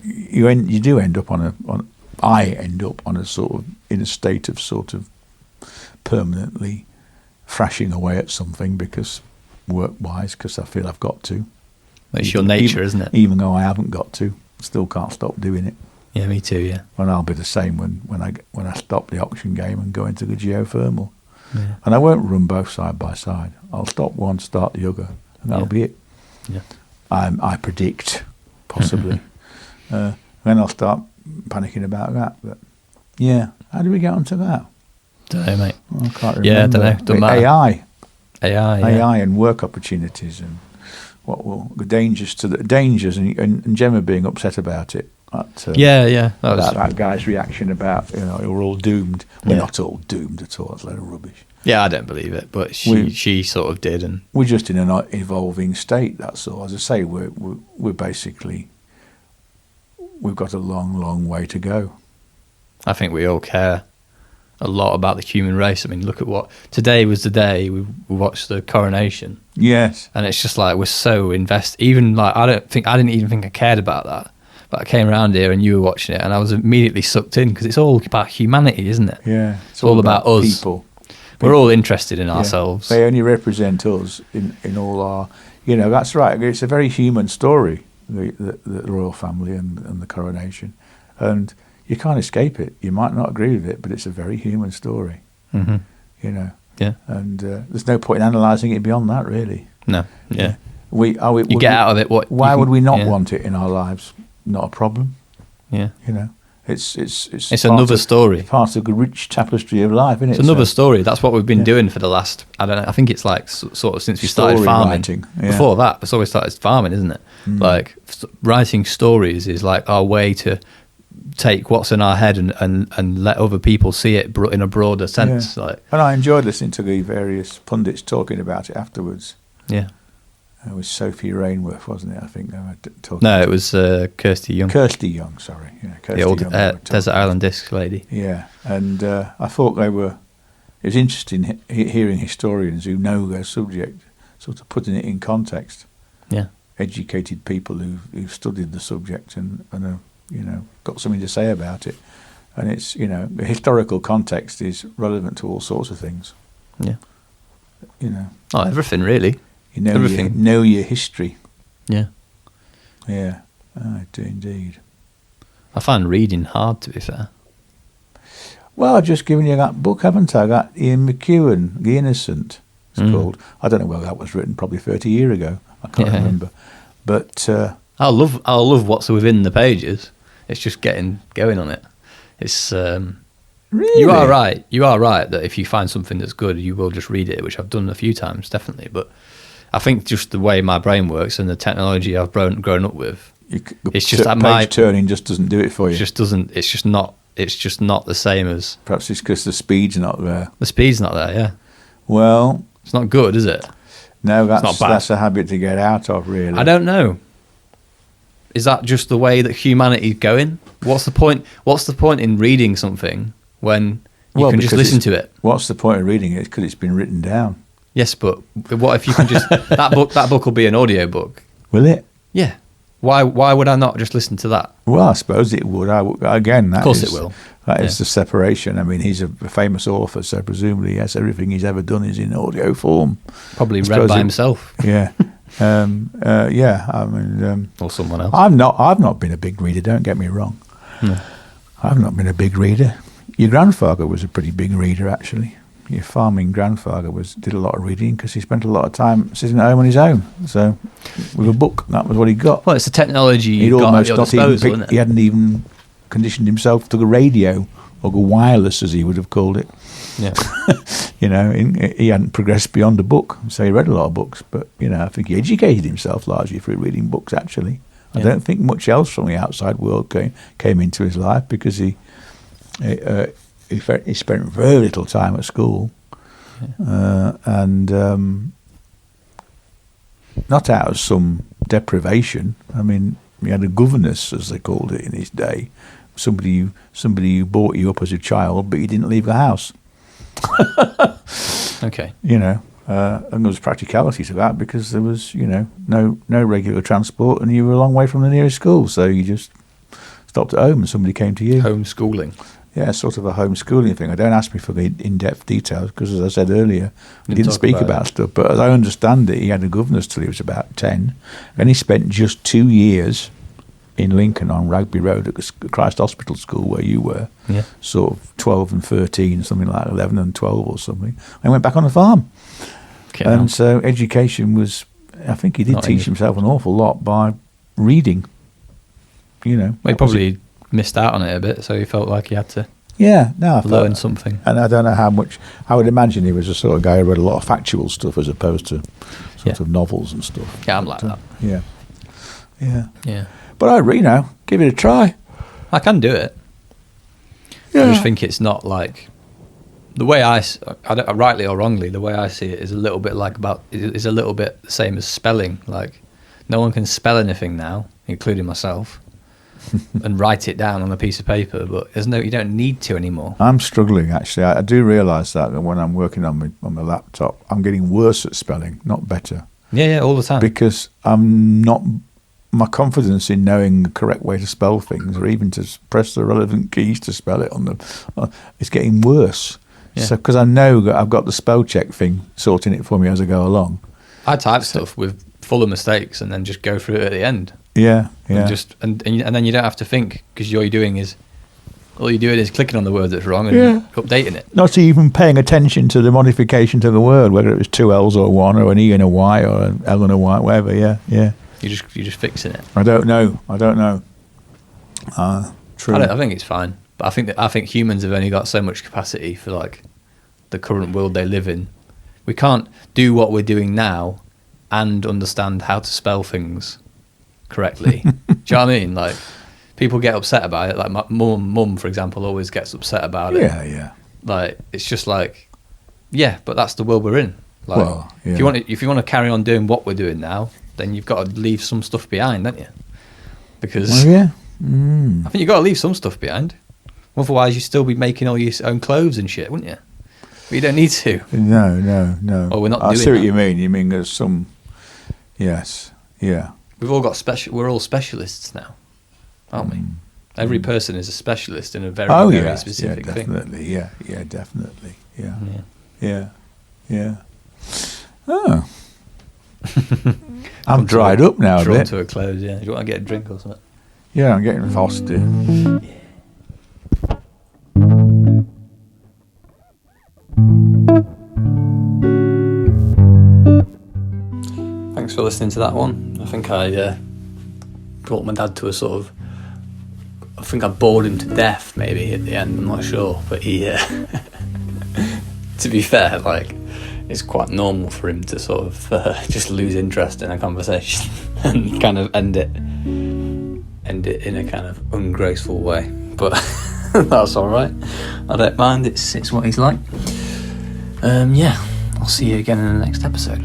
you end up I end up on a sort of in a state of sort of permanently thrashing away at something because work-wise, because I feel I've got to. It's your nature, isn't it? Even though I haven't got to, still can't stop doing it. Yeah, me too. Yeah. And I'll be the same when I stop the auction game and go into the geothermal. Yeah. And I won't run both side by side. I'll stop one, start the other, and that'll be it. Yeah. I predict, possibly. Then I'll start panicking about that. But yeah, how did we get onto that? Don't know, mate. I can't remember. Yeah, I don't know. Don't matter. AI and work opportunities and what will the dangers and Gemma being upset about it. That guy's reaction about we're all doomed. We're not all doomed at all. It's a load of rubbish. Yeah, I don't believe it, but she sort of did, and we're just in an evolving state. That's all. As I say, we're basically we've got a long way to go. I think we all care a lot about the human race. I mean, look at what today was the day we watched the coronation. Yes, and it's just like we're so invested. Even like I didn't even think I cared about that. But I came around here and you were watching it, and I was immediately sucked in because it's all about humanity, isn't it? Yeah, it's all about us. People. We're all interested in ourselves. They only represent us in all our. That's right. It's a very human story, the royal family and the coronation, and you can't escape it. You might not agree with it, but it's a very human story. Mm-hmm. Yeah. And there's no point in analysing it beyond that, really. No. Yeah. You get out of it. Why would we not want it in our lives? Not a problem. Yeah. It's another story. Part of the rich tapestry of life, isn't it? It's another story. That's what we've been doing for the last, I don't know, I think it's like sort of since we started farming. Writing, yeah. Before that, it's always started farming, isn't it? Like writing stories is like our way to take what's in our head and let other people see it in a broader sense. Yeah. Like, and I enjoyed listening to the various pundits talking about it afterwards. Yeah. It was Sophie Rainworth, wasn't it? I think they were talking. No, it was Kirsty Young. Kirsty Young, sorry. Yeah, the old Desert Island Disc lady. Yeah, and I thought it was interesting hearing historians who know their subject, sort of putting it in context. Yeah. Educated people who've studied the subject and got something to say about it. And it's, the historical context is relevant to all sorts of things. Yeah. Oh, everything, really. Everything. You know your history. Yeah. Yeah. I do indeed. I find reading hard, to be fair. Well, I've just given you that book, haven't I? That Ian McEwan, The Innocent, it's called. I don't know whether that was written probably 30 years ago. I can't remember. But I'll love what's within the pages. It's just getting going on it. It's really? You are right that if you find something that's good, you will just read it, which I've done a few times, definitely. But I think just the way my brain works and the technology I've grown up with, it's just that page turning just doesn't do it for you. It just doesn't. It's just not the same as. Perhaps it's because the speed's not there. The speed's not there. Yeah. Well, it's not good, is it? No, that's a habit to get out of, really. I don't know. Is that just the way that humanity's going? What's the point? What's the point in reading something when you can just listen to it? What's the point of reading it? Because it's been written down. Yes, but what if you can just that book will be an audio book? Will it? Yeah. Why would I not just listen to that? Well, I suppose it would. Of course it will. That is the separation. I mean, he's a famous author, so presumably, yes, everything he's ever done is in audio form. Probably read by himself. Yeah. Yeah. I mean, or someone else. I've not been a big reader. Don't get me wrong. No. I've not been a big reader. Your grandfather was a pretty big reader, actually. Your farming grandfather did a lot of reading because he spent a lot of time sitting at home on his own. So, with a book, that was what he got. Well, it's the technology you've got at your disposal, isn't it? He hadn't even conditioned himself to the radio or the wireless, as he would have called it. Yeah. He hadn't progressed beyond a book, so he read a lot of books. But I think he educated himself largely through reading books. Actually, I don't think much else from the outside world came into his life because he spent very little time at school, and not out of some deprivation. I mean, he had a governess, as they called it in his day, somebody who brought you up as a child, but you didn't leave the house. Okay. And there was practicality to that because there was, no regular transport, and you were a long way from the nearest school, so you just stopped at home and somebody came to you. Homeschooling. sort of a homeschooling thing. I don't ask me for the in-depth details because, as I said earlier, we didn't speak about stuff. But as I understand it, he had a governess till he was about 10, and he spent just 2 years in Lincoln on Rugby Road at Christ Hospital School where you were, sort of 12 and 13, something like 11 and 12 or something, and went back on the farm. And so education was, I think he did teach himself an awful lot by reading, you know. Well, he probably missed out on it a bit, so he felt like he had to learn something. And I don't know how much, I would imagine he was a sort of guy who read a lot of factual stuff as opposed to sort of novels and stuff. Yeah, I'm like that. Yeah. But give it a try. I can do it. I just think it's not like the way I don't, rightly or wrongly, the way I see it is a little bit the same as spelling. Like, no one can spell anything now, including myself, and write it down on a piece of paper. But you don't need to anymore. I'm struggling actually. I do realise that when I'm working on my laptop, I'm getting worse at spelling, not better. Yeah, all the time. Because I'm not. My confidence in knowing the correct way to spell things, or even to press the relevant keys to spell it is getting worse. Yeah. So because I know that I've got the spell check thing sorting it for me as I go along. I type stuff with full of mistakes and then just go through it at the end. Yeah. And then you don't have to think, because all you're doing is clicking on the word that's wrong and updating it. Not even paying attention to the modification to the word, whether it was 2 L's or 1, or an E and a Y, or an L and a Y, whatever. Yeah. You're just fixing it. I don't know. True. I think it's fine, but I think humans have only got so much capacity for like the current world they live in. We can't do what we're doing now and understand how to spell things correctly. Do you know what I mean? Like, people get upset about it. Like my mum, for example, always gets upset about it. Yeah. Like, it's just like, but that's the world we're in. Like, if you want to carry on doing what we're doing now, then you've got to leave some stuff behind, don't you? Because I think you've got to leave some stuff behind. Otherwise, you'd still be making all your own clothes and shit, wouldn't you? But you don't need to. No. Or we're not doing that. I see what you mean. You mean there's some... Yes, yeah. We've all got we're all specialists now, aren't we? Every person is a specialist in a very, very specific thing. Yeah, definitely. Yeah. Oh. I'm dried up now a bit. Drawn to a close, yeah. Do you want to get a drink or something? Yeah, I'm getting frosty. Thanks for listening to that one. I think I brought my dad to a sort of... I think I bored him to death, maybe, at the end. I'm not sure. But he... to be fair, like... It's quite normal for him to sort of just lose interest in a conversation and kind of end it in a kind of ungraceful way. But that's all right. I don't mind. It's what he's like. I'll see you again in the next episode.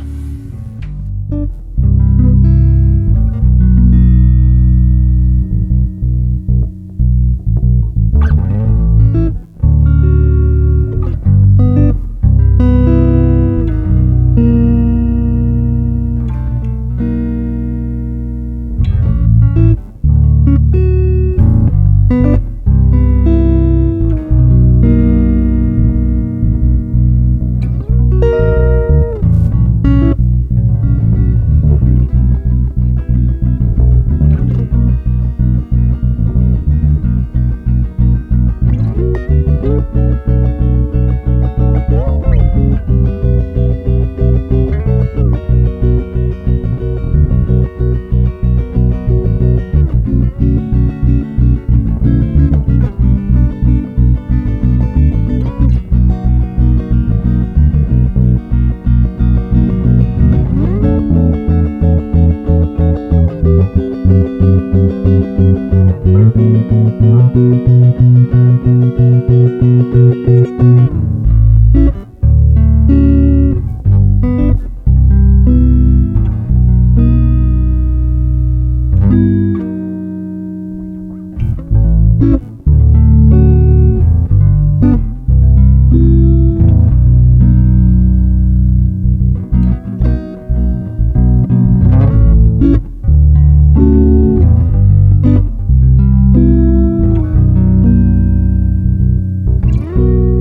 you.